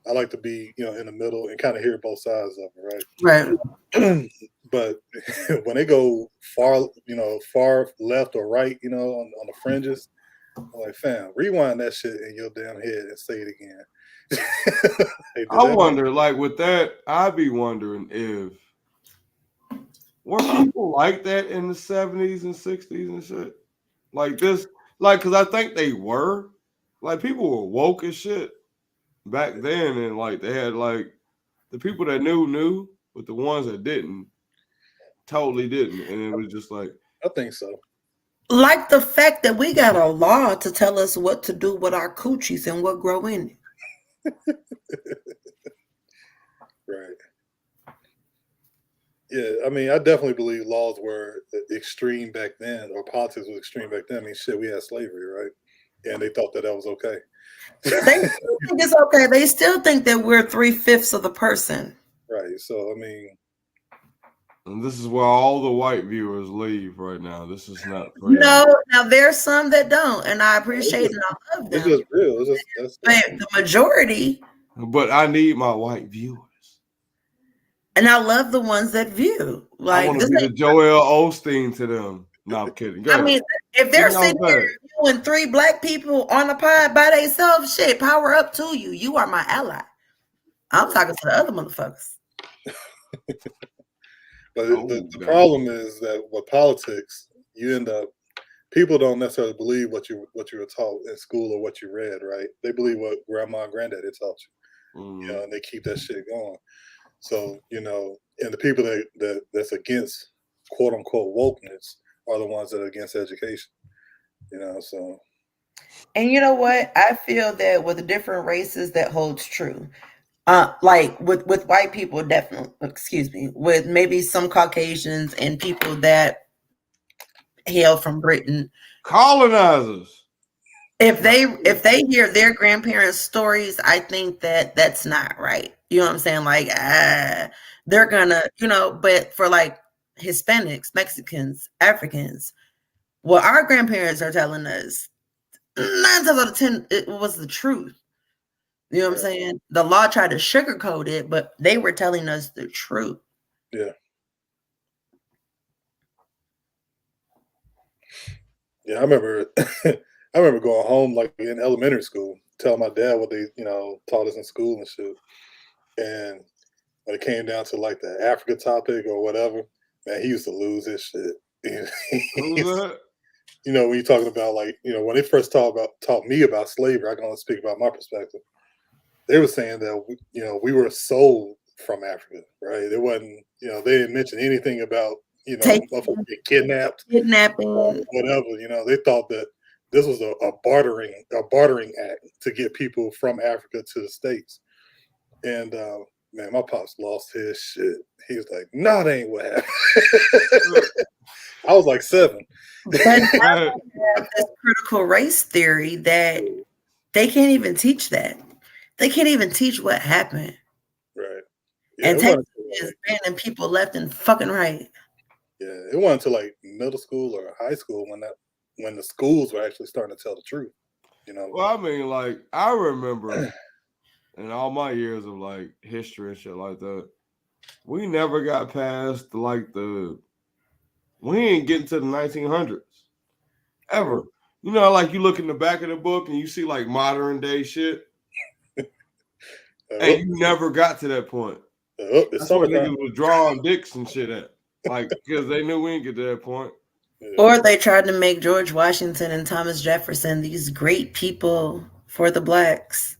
I like to be, in the middle and kind of hear both sides of it, Right. right? But when they go far left or right, on the fringes, I'm like, fam, rewind that shit in your damn head and say it again. Hey, I wonder, like with that, I'd be wondering if were people like that in the 70s and 60s and shit? Like this, like, because I think they were. Like, people were woke as shit back then. And, like, they had, like, the people that knew, but the ones that didn't totally didn't. And it was just like. I think so. Like the fact that we got a law to tell us what to do with our coochies and what grow in it. Right. Yeah, I mean, I definitely believe laws were extreme back then, or politics was extreme back then. I mean, shit, we had slavery, right? And they thought that was okay. They still think it's okay. They still think that we're 3/5 of the person. Right. So, I mean. And this is where all the white viewers leave right now. This is not for No, now there's some that don't, and I appreciate and I love them. It's just real. But the majority. But I need my white viewers. And I love the ones that view. Like, I want to be the Joel Osteen to them. No, I'm kidding. Go ahead. I mean, if they're sitting here viewing 3 black people on a pod by themselves, shit, power up to you. You are my ally. I'm talking to the other motherfuckers. But the problem is that with politics, you end up, people don't necessarily believe what you were taught in school or what you read, right? They believe what grandma and granddaddy taught you, and they keep that shit going. So, and the people that's against quote unquote wokeness are the ones that are against education, so. And you know what? I feel that with the different races that holds true. Like with white people, definitely, with maybe some Caucasians and people that hail from Britain. Colonizers. If they hear their grandparents' stories, I think that that's not right. You know what I'm saying? Like, they're gonna, but for like Hispanics, Mexicans, Africans, what our grandparents are telling us, 9 times out of 10, it was the truth. You know what I'm saying? The law tried to sugarcoat it, but they were telling us the truth. Yeah. Yeah, I remember going home like in elementary school, telling my dad what they, taught us in school and shit. And when it came down to like the Africa topic or whatever, man, he used to lose his shit. Who's that? When you're talking about like, when they first taught me about slavery, I can only speak about my perspective. They were saying that we were sold from Africa, right? It wasn't, they didn't mention anything about kidnapped, kidnapping, whatever. They thought that this was a bartering act to get people from Africa to the States. And man, my pops lost his shit. He was like, "No, that ain't what happened." I was like 7. But now this critical race theory that they can't even teach that. They can't even teach what happened. Right. Yeah, and Texas is banning people left and fucking right. Yeah, it wasn't until like middle school or high school when the schools were actually starting to tell the truth. Well, I mean, like, I remember in all my years of like history and shit like that, we never got past we ain't getting to the 1900s ever. Like you look in the back of the book and you see like modern day shit, and you never got to that point. That's what niggas was drawing dicks and shit at, like, because they knew we didn't get to that point. Or they tried to make George Washington and Thomas Jefferson these great people for the blacks.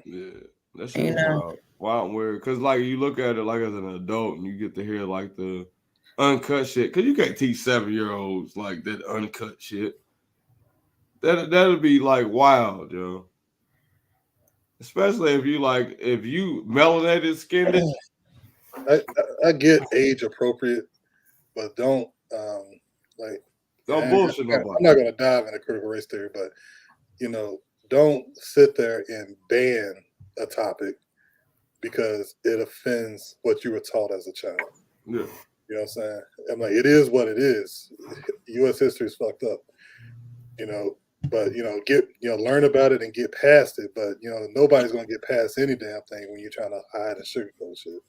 Yeah, that shit was wild and weird. Cause like you look at it like as an adult and you get to hear like the uncut shit. Cause you can't teach 7-year-olds like that uncut shit. That'd be like wild, yo. Especially if you melanated skinned. I get age appropriate, but don't bullshit nobody. I'm not gonna dive into critical race theory, but don't sit there and ban a topic because it offends what you were taught as a child. Yeah. You know what I'm saying? I'm like, it is what it is. U.S. history is fucked up. But learn about it and get past it. But nobody's gonna get past any damn thing when you're trying to hide and sugarcoat shit.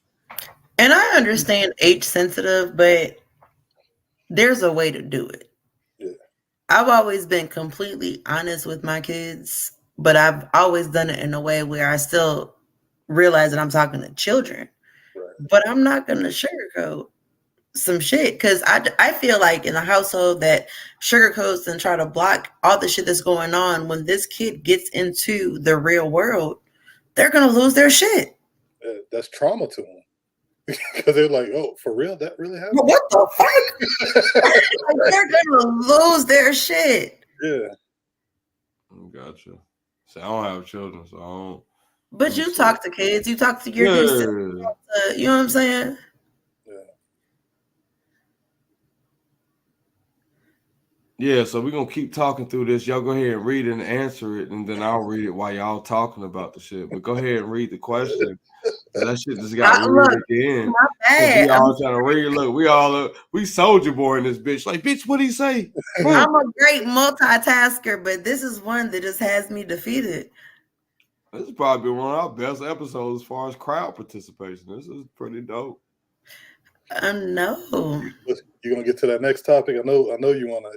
And I understand age sensitive, but there's a way to do it. Yeah. I've always been completely honest with my kids, but I've always done it in a way where I still realize that I'm talking to children. Right. But I'm not gonna sugarcoat some shit because I feel like in a household that sugarcoats and try to block all the shit that's going on, when this kid gets into the real world, they're gonna lose their shit. That's trauma to them because they're like, "Oh, for real? That really happened? What the fuck?" Like, they're gonna lose their shit. Yeah, gotcha. So I don't have children, so I don't. But you talk to kids, you talk to your nieces, you know what I'm saying? Yeah, so we're gonna keep talking through this. Y'all go ahead and read it and answer it, and then I'll read it while y'all talking about the shit. But go ahead and read the question. That shit just got weird at the end. My bad. We all trying to read. Look, we soldier boy in this bitch. Like, bitch, what'd he say? I'm a great multitasker, but this is one that just has me defeated. This is probably one of our best episodes as far as crowd participation. This is pretty dope. No. You're gonna get to that next topic. I know you wanna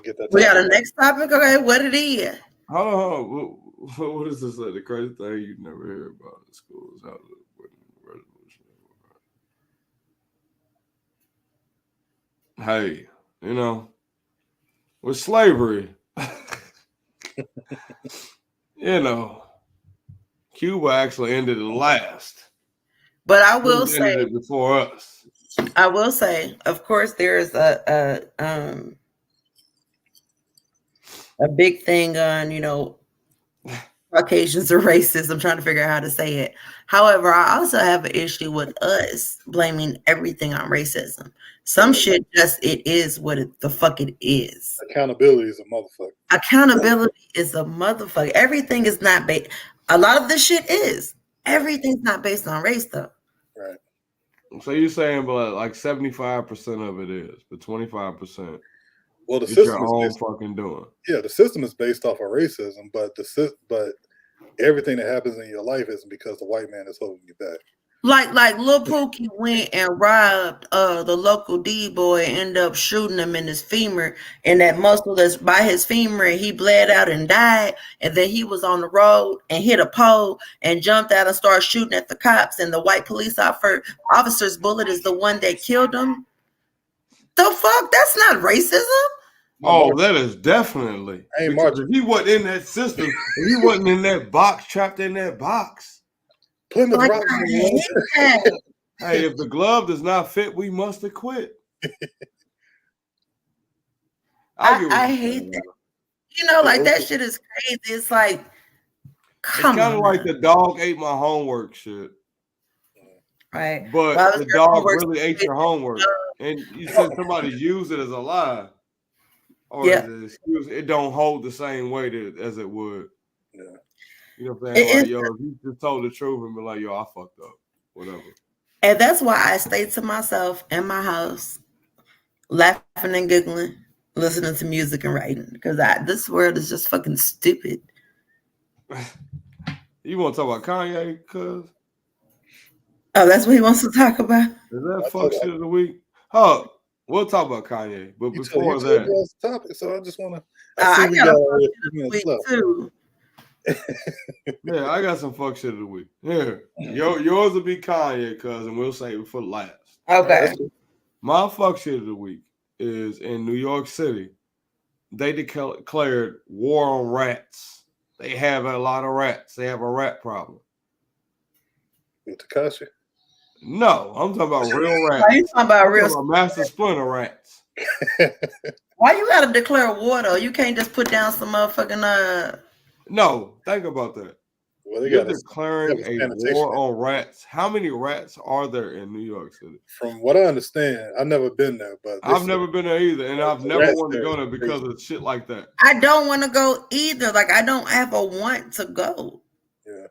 get that. We got a next topic. Okay, what it is? Hold on. What is this? The crazy thing you never hear about in school is how the resolution. Hey, with slavery, Cuba actually ended it last. But I will say, ended it before us. I will say, of course, there's a big thing on, Caucasians are racist. I'm trying to figure out how to say it. However, I also have an issue with us blaming everything on racism. Some shit it is what the fuck it is. Accountability is a motherfucker. Accountability is a motherfucker. Everything is not based. A lot of this shit is. Everything's not based on race, though. Right. So you're saying, but like 75% of it is, but 25%. Well, the system your own fucking doing. Yeah, the system is based off of racism, but everything that happens in your life isn't because the white man is holding you back. Like Lil Pookie went and robbed the local D-boy, ended up shooting him in his femur, and that muscle that's by his femur, he bled out and died. And then he was on the road and hit a pole and jumped out and started shooting at the cops. And the white police officer's bullet is the one that killed him. The fuck? That's not racism. Oh, that is definitely. Because if he wasn't in that system, if he wasn't in that box, trapped in that box. Hey, if the glove does not fit, we must have quit. I hate that. That shit is crazy. It's like, come on. It's kind of like the dog ate my homework shit. Right. But the dog really ate your homework. And you said somebody used it as a lie. Or as an excuse. It don't hold the same weight as it would. Yeah. You know what I'm saying? Like, if you just told the truth and be like, yo, I fucked up. Whatever. And that's why I stay to myself in my house, laughing and giggling, listening to music and writing. Because this world is just fucking stupid. You want to talk about Kanye, cuz? Oh, that's what he wants to talk about? Is that fuck shit of the week? Oh, we'll talk about Kanye. But before that. Topic, so I just want to. I got a fuck shit of the week, too. Yeah, I got some fuck shit of the week. Here, yours will be Kanye, cuz, and we'll save it for last. Okay. My fuck shit of the week is in New York City. They declared war on rats. they have a lot of rats. They have a rat problem. With Takashi? No, I'm talking about real rats. You talking about I'm talking about Master Splinter rats. Why you gotta declare war though? You can't just put down some motherfucking No, think about that. Well, You're declaring a war on rats. How many rats are there in New York City? From what I understand, I've never been there, but I've never been there either, and I've never wanted to go there because of shit like that. I don't want to go either. Like I don't have a want to go. Yeah.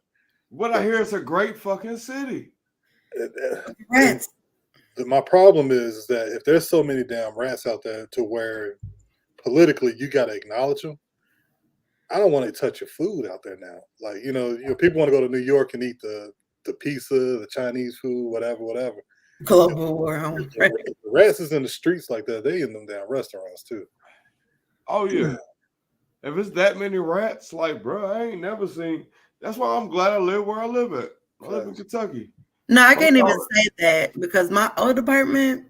What I hear is a great fucking city. Rats. My problem is that if there's so many damn rats out there to where politically you got to acknowledge them, I don't want to touch your food out there now. Like, people want to go to New York and eat the pizza, the Chinese food, whatever. Global war. The rats is in the streets like that. They in them damn restaurants too. Oh yeah. If it's that many rats, like, bro, I ain't never seen. That's why I'm glad I live where I live at. I live in Kentucky. No, I can't even say that because my old apartment,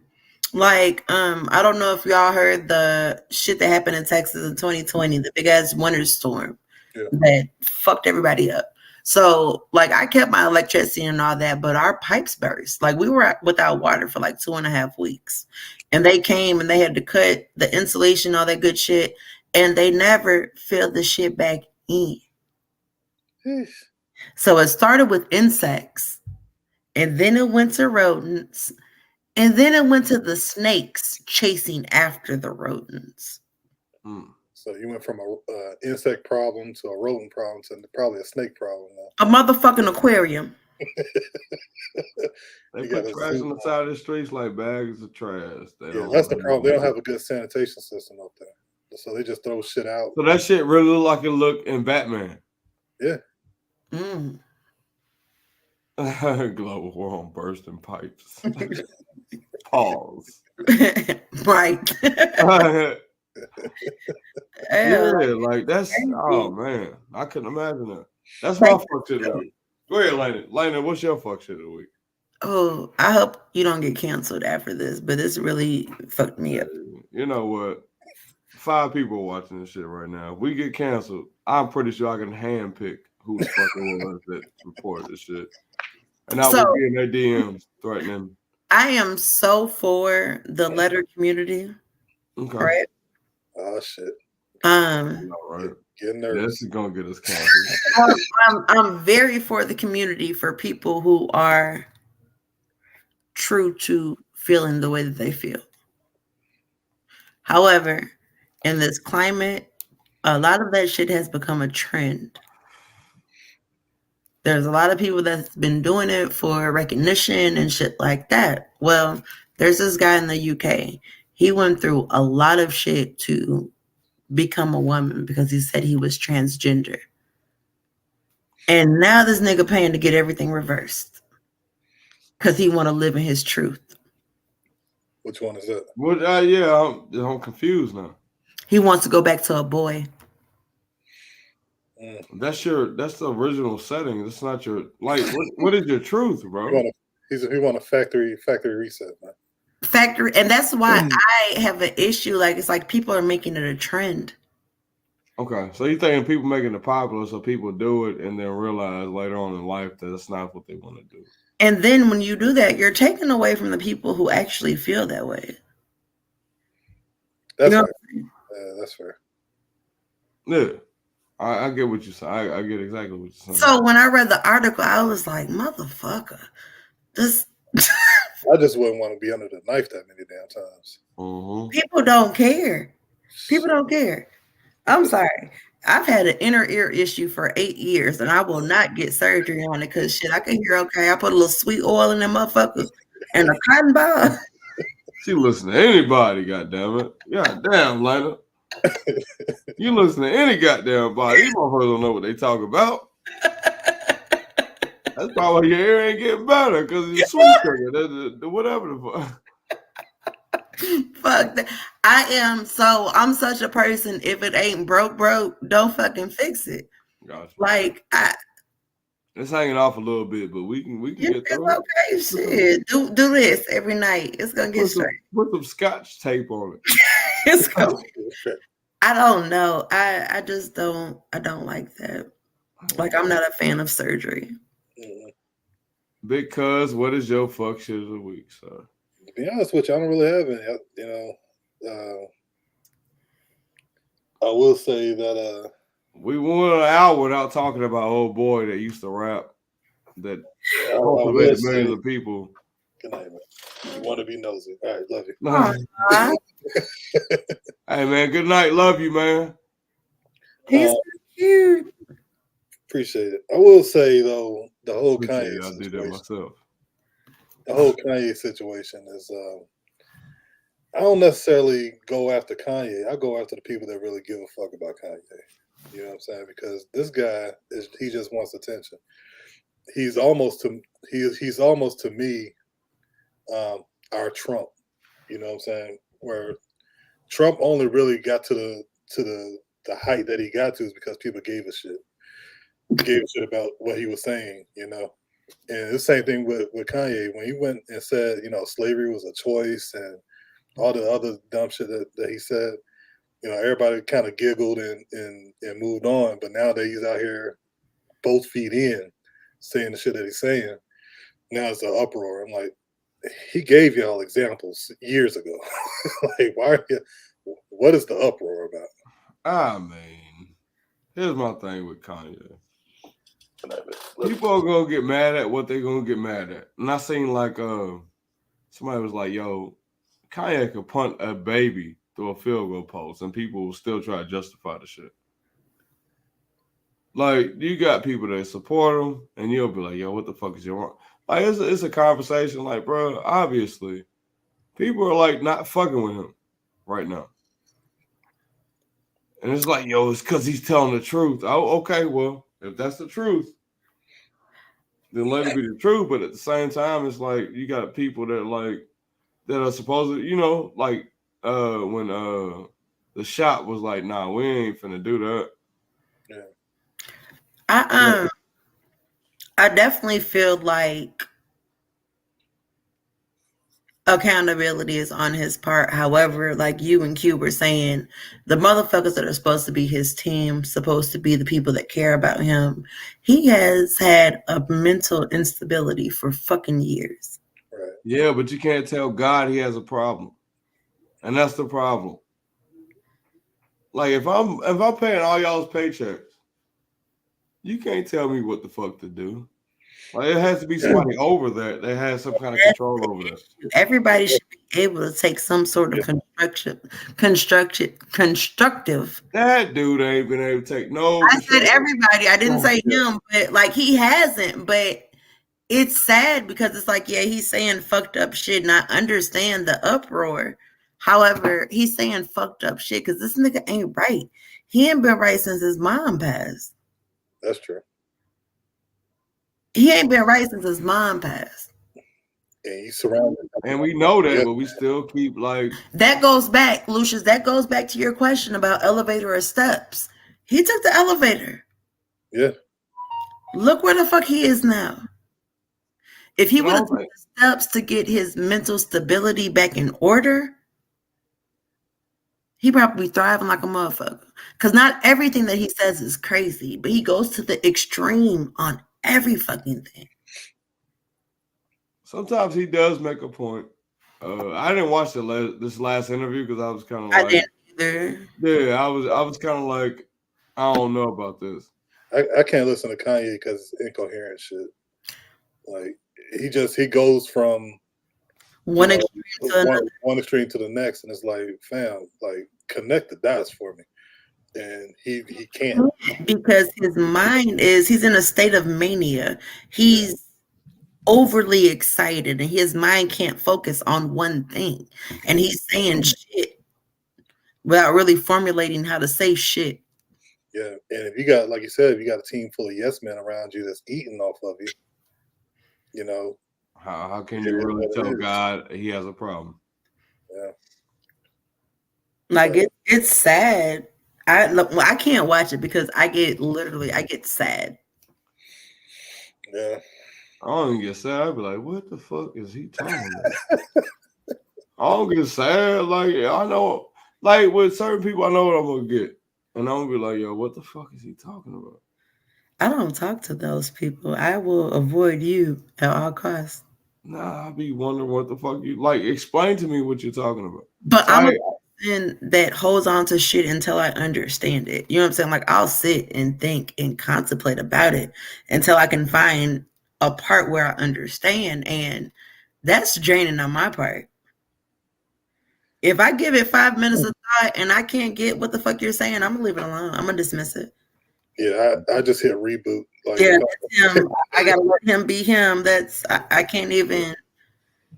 like, I don't know if y'all heard the shit that happened in Texas in 2020, the big ass winter storm that fucked everybody up. So, like, I kept my electricity and all that, but our pipes burst. Like, we were without water for like 2.5 weeks. And they came and they had to cut the insulation, all that good shit. And they never filled the shit back in. So it started with insects. And then it went to rodents. And then it went to the snakes chasing after the rodents. So you went from a insect problem to a rodent problem to probably a snake problem now. A motherfucking aquarium. They put trash on the side of the streets like bags of trash. That's the problem. They don't have a good sanitation system up there. So they just throw shit out. So that shit really look like it looked in Batman. Yeah. Global war on bursting pipes. Pause. Right. Yeah, like that's oh man, I couldn't imagine that. That's my fuck shit of the week. Go ahead, Lena. Lena, what's your fuck shit of the week? Oh, I hope you don't get canceled after this, but this really fucked me up. You know what? 5 people are watching this shit right now. If we get canceled, I'm pretty sure I can handpick who the fuck it was that reported this shit. And I will be in their DMs threatening. I am so for the letter community. Okay. Right? Oh shit. Right. Getting nervous. This is gonna get us canceled. I'm very for the community, for people who are true to feeling the way that they feel. However, in this climate, a lot of that shit has become a trend. There's a lot of people that's been doing it for recognition and shit like that. Well, there's this guy in the UK. He went through a lot of shit to become a woman because he said he was transgender. And now this nigga paying to get everything reversed because he want to live in his truth. Which one is that? Well, yeah, I'm confused now. He wants to go back to a boy. That's the original setting. That's not your what is your truth, bro? He want a factory reset, man. Factory, and that's why I have an issue. Like, it's like people are making it a trend. Okay, so you thinking people making it popular so people do it and then realize later on in life that it's not what they want to do. And then when you do that, you're taking away from the people who actually feel that way. That's fair. Yeah, that's fair. Yeah. I get what you're saying. I get exactly what you're saying. So when I read the article, I was like, motherfucker, this. I just wouldn't want to be under the knife that many damn times. Mm-hmm. People don't care. People don't care. I'm sorry. I've had an inner ear issue for 8 years, and I will not get surgery on it because shit, I can hear okay. I put a little sweet oil in them motherfuckers and a cotton ball. She listen to anybody, goddammit. Goddamn, Lena. You listen to any goddamn body. These motherfuckers don't know what they talk about. That's probably why your hair ain't getting better because it's sweet sugar. Whatever the fuck. Fuck that. I'm such a person. If it ain't broke, don't fucking fix it. Gotcha. Like it's hanging off a little bit, but we can get through it. Okay, shit. Do this every night. It's gonna get straight. Put some scotch tape on it. It's gonna. I don't know. I just don't. I don't like that. Like, I'm not a fan of surgery. Big Cuz, what is your fuck shit of the week, sir? To be honest with you, I don't really have any. You know, I will say that we went an hour without talking about old boy that used to rap that cultivated millions of people. Good night, man. You want to be nosy. All right, love you. Hey, man, good night. Love you, man. He's so cute. Appreciate it. I will say, though, the whole Appreciate Kanye I do that myself. The whole Kanye situation is, I don't necessarily go after Kanye. I go after the people that really give a fuck about Kanye. You know what I'm saying? Because this guy he just wants attention. He's almost to me our Trump. You know what I'm saying? Where Trump only really got to the height that he got to is because people gave a shit. Gave a shit about what he was saying, you know. And the same thing with Kanye when he went and said, you know, slavery was a choice and all the other dumb shit that he said. You know, everybody kind of giggled and moved on. But now that he's out here both feet in saying the shit that he's saying, now it's an uproar. I'm like, he gave y'all examples years ago. Like, what is the uproar about? I mean, here's my thing with Kanye. People are gonna get mad at what they're gonna get mad at. And I seen like somebody was like, yo, Kanye could punt a baby through a field goal post and people will still try to justify the shit. Like, you got people that support him and you'll be like, yo, what the fuck is your wrong? Like, it's a conversation like, bro, obviously people are like not fucking with him right now. And it's like, yo, it's because he's telling the truth. Oh, okay, well, if that's the truth, then let it be the truth. But at the same time, it's like you got people that are supposed to, you know, like when the shop was like, nah, we ain't finna do that. Yeah. I definitely feel like accountability is on his part. However, like you and Q were saying, the motherfuckers that are supposed to be his team, supposed to be the people that care about him, he has had a mental instability for fucking years. Right. Yeah, but you can't tell God he has a problem. And that's the problem. Like if I'm paying all y'all's paychecks, you can't tell me what the fuck to do. Like it has to be somebody over that has some kind of control over that. Everybody should be able to take some sort of constructive. That dude ain't been able to take no. I said everybody. I didn't say him, but like he hasn't. But it's sad because it's like, yeah, he's saying fucked up shit, and I understand the uproar. However, he's saying fucked up shit because this nigga ain't right. He ain't been right since his mom passed. That's true. He ain't been right since his mom passed. And he's surrounded. And we know that, but we still keep like. That goes back, Lucious. That goes back to your question about elevator or steps. He took the elevator. Yeah. Look where the fuck he is now. If he would have taken the steps to get his mental stability back in order, he probably be thriving like a motherfucker. Because not everything that he says is crazy, but he goes to the extreme on every fucking thing. Sometimes he does make a point. I didn't watch this last interview because I was kind of like, I didn't either. Yeah, I was kind of like, I don't know about this. I can't listen to Kanye because it's incoherent shit. Like he goes from one extreme to the next, and it's like, fam, like connect the dots for me. And he can't, because his mind he's in a state of mania. He's overly excited and his mind can't focus on one thing, and he's saying shit without really formulating how to say shit. Yeah, and if you got, like you said, if you got a team full of yes men around you that's eating off of you, you know, how can you really tell God he has a problem? Yeah, Like it's sad. I can't watch it because I get sad. Yeah, I don't even get sad. I'd be like, what the fuck is he talking about? I don't get sad. Like, I know like with certain people, I know what I'm gonna get, and I'm gonna be like, yo, what the fuck is he talking about? I don't talk to those people. I will avoid you at all costs. Nah, I be wondering what the fuck you like. Explain to me what you're talking about. But So I'm a person that holds on to shit until I understand it. You know what I'm saying? Like I'll sit and think and contemplate about it until I can find a part where I understand, and that's draining on my part. If I give it 5 minutes of thought and I can't get what the fuck you're saying, I'm gonna leave it alone. I'm gonna dismiss it. Yeah, I just hit reboot. Like, Yeah, that's him. I gotta let him be him. I can't even.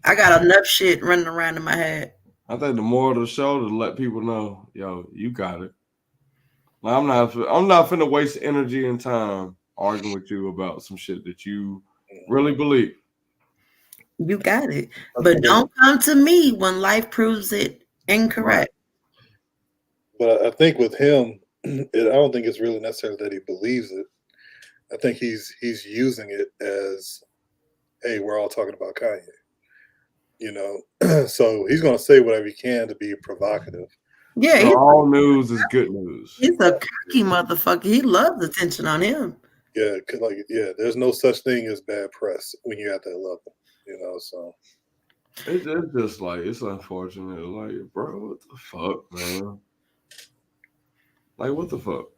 I got enough shit running around in my head. I think the moral of the show to let people know, yo, you got it. Like, I'm not finna waste energy and time arguing with you about some shit that you really believe. You got it. But don't come to me when life proves it incorrect. Right. But I think with him, I don't think it's really necessarily that he believes it. I think he's using it as, hey, we're all talking about Kanye. You know, so he's going to say whatever he can to be provocative. Yeah, so all news is good news. He's a cocky motherfucker. He loves attention on him. Yeah, cause there's no such thing as bad press when you're at that level. You know, so it's just like it's unfortunate. Like, bro, what the fuck, man? Like, what the fuck?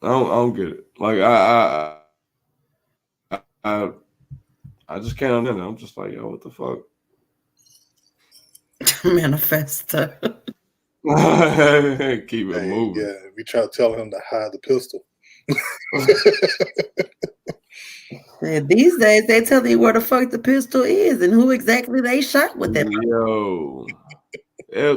I don't get it. Like, I just can't understand it. I'm just like, yo, what the fuck? Manifesto. Keep it moving. Yeah, we try to tell him to hide the pistol. Yeah, these days they tell you where the fuck the pistol is and who exactly they shot with that. Yo,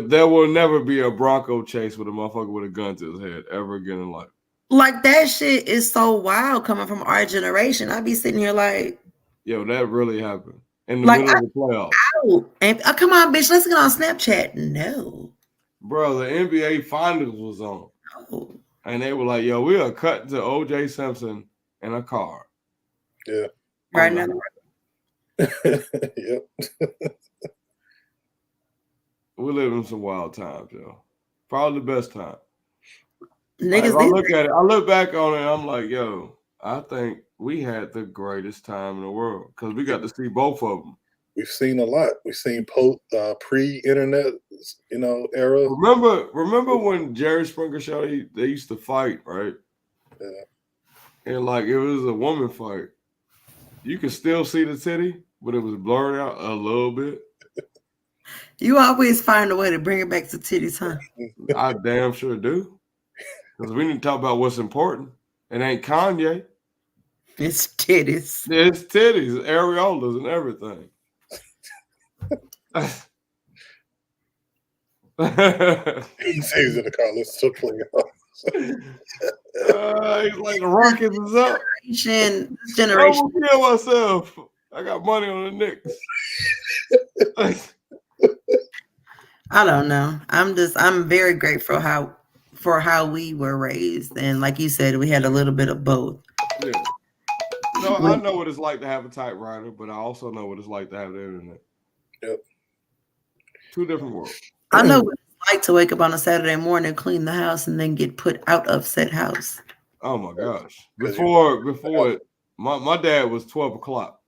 there will never be a Bronco chase with a motherfucker with a gun to his head ever again in life. Like that shit is so wild coming from our generation. I be sitting here like, yo, that really happened in the middle of the playoffs. And come on, bitch, let's get on Snapchat. No, bro, the NBA Finals was on, and they were like, yo, we are cut to O.J. Simpson in a car. Yeah, right now. Yep. We live in some wild times, yo. Probably the best time. Niggas, I look back on it, and I'm like, yo, I think we had the greatest time in the world because we got to see both of them. We've seen a lot. We've seen pre-internet, era. Remember when Jerry Springer show they used to fight, right? Yeah. And like it was a woman fight. You could still see the titty, but it was blurred out a little bit. You always find a way to bring it back to titties, huh? I damn sure do. Because we need to talk about what's important. It ain't Kanye. It's titties. It's titties, areolas, and everything. He's in the car. Let's still play off. He's like the Rockets is up. This generation. I'm gonna kill myself. I got money on the Knicks. I don't know. I'm very grateful for how we were raised, and like you said, we had a little bit of both. Yeah. No, I know what it's like to have a typewriter, but I also know what it's like to have the internet. Yep. Two different worlds. I know what it's like to wake up on a Saturday morning, clean the house, and then get put out of said house. Oh my gosh! Before my dad was 12 o'clock.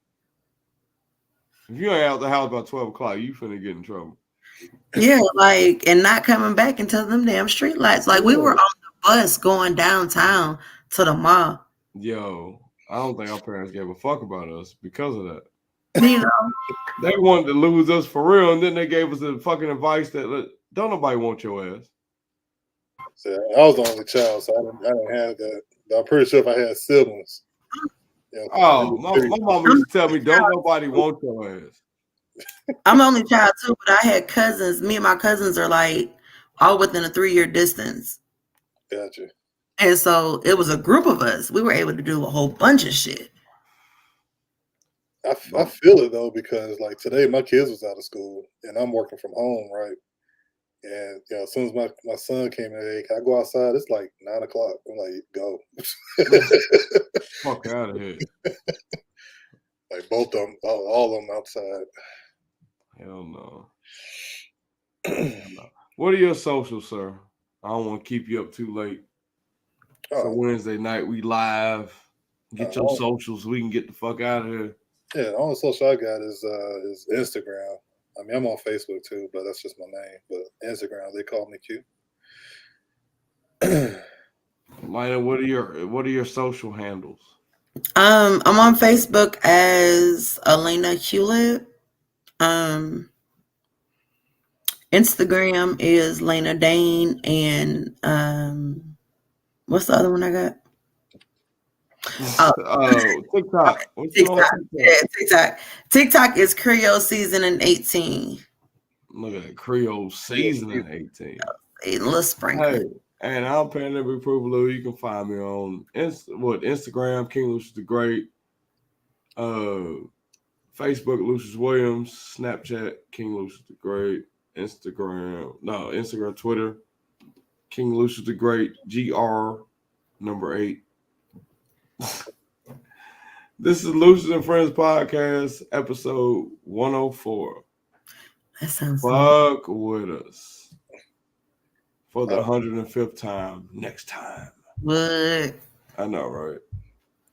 If you ain't out the house by 12 o'clock, you finna get in trouble. Yeah, like, and not coming back until them damn street lights. Like, we were on the bus going downtown to the mall. Yo, I don't think our parents gave a fuck about us because of that. You know, they wanted to lose us for real, and then they gave us the fucking advice that don't nobody want your ass. So I was the only child, so I didn't have that. But I'm pretty sure if I had siblings. My mom used to tell me, don't nobody want your ass. I'm the only child too, but I had cousins. Me and my cousins are like all within a 3-year distance. Gotcha. And so it was a group of us. We were able to do a whole bunch of shit. I feel it though, because like today my kids was out of school and I'm working from home, right? And as soon as my son came in, hey, can I go outside? It's like 9 o'clock. I'm like, go. Fuck out of here. Like both of them, all of them outside. Hell no. What are your socials, sir? I don't want to keep you up too late. So Wednesday night we live. Get your socials. We can get the fuck out of here. Yeah, the only social I got is Instagram. I mean, I'm on Facebook too, but that's just my name. But Instagram, they call me Q. Lina, what are your social handles? I'm on Facebook as Elena Hewlett. Instagram is Lena Dane, and what's the other one I got? TikTok. TikTok. TikTok is Creole Seasoning 18. Look at that, Creole Seasoning 18. A little sprinkle. Hey, and I'm Pandemic Proof Blue. You can find me on Instagram, King Lucious the Great. Facebook, Lucious Williams. Snapchat, King Lucious the Great. Instagram, Twitter, King Lucious the Great. GR number 8. This is Lucious and Friends podcast, episode 104. That sounds Fuck with us for the 105th time next time. What? I know, right?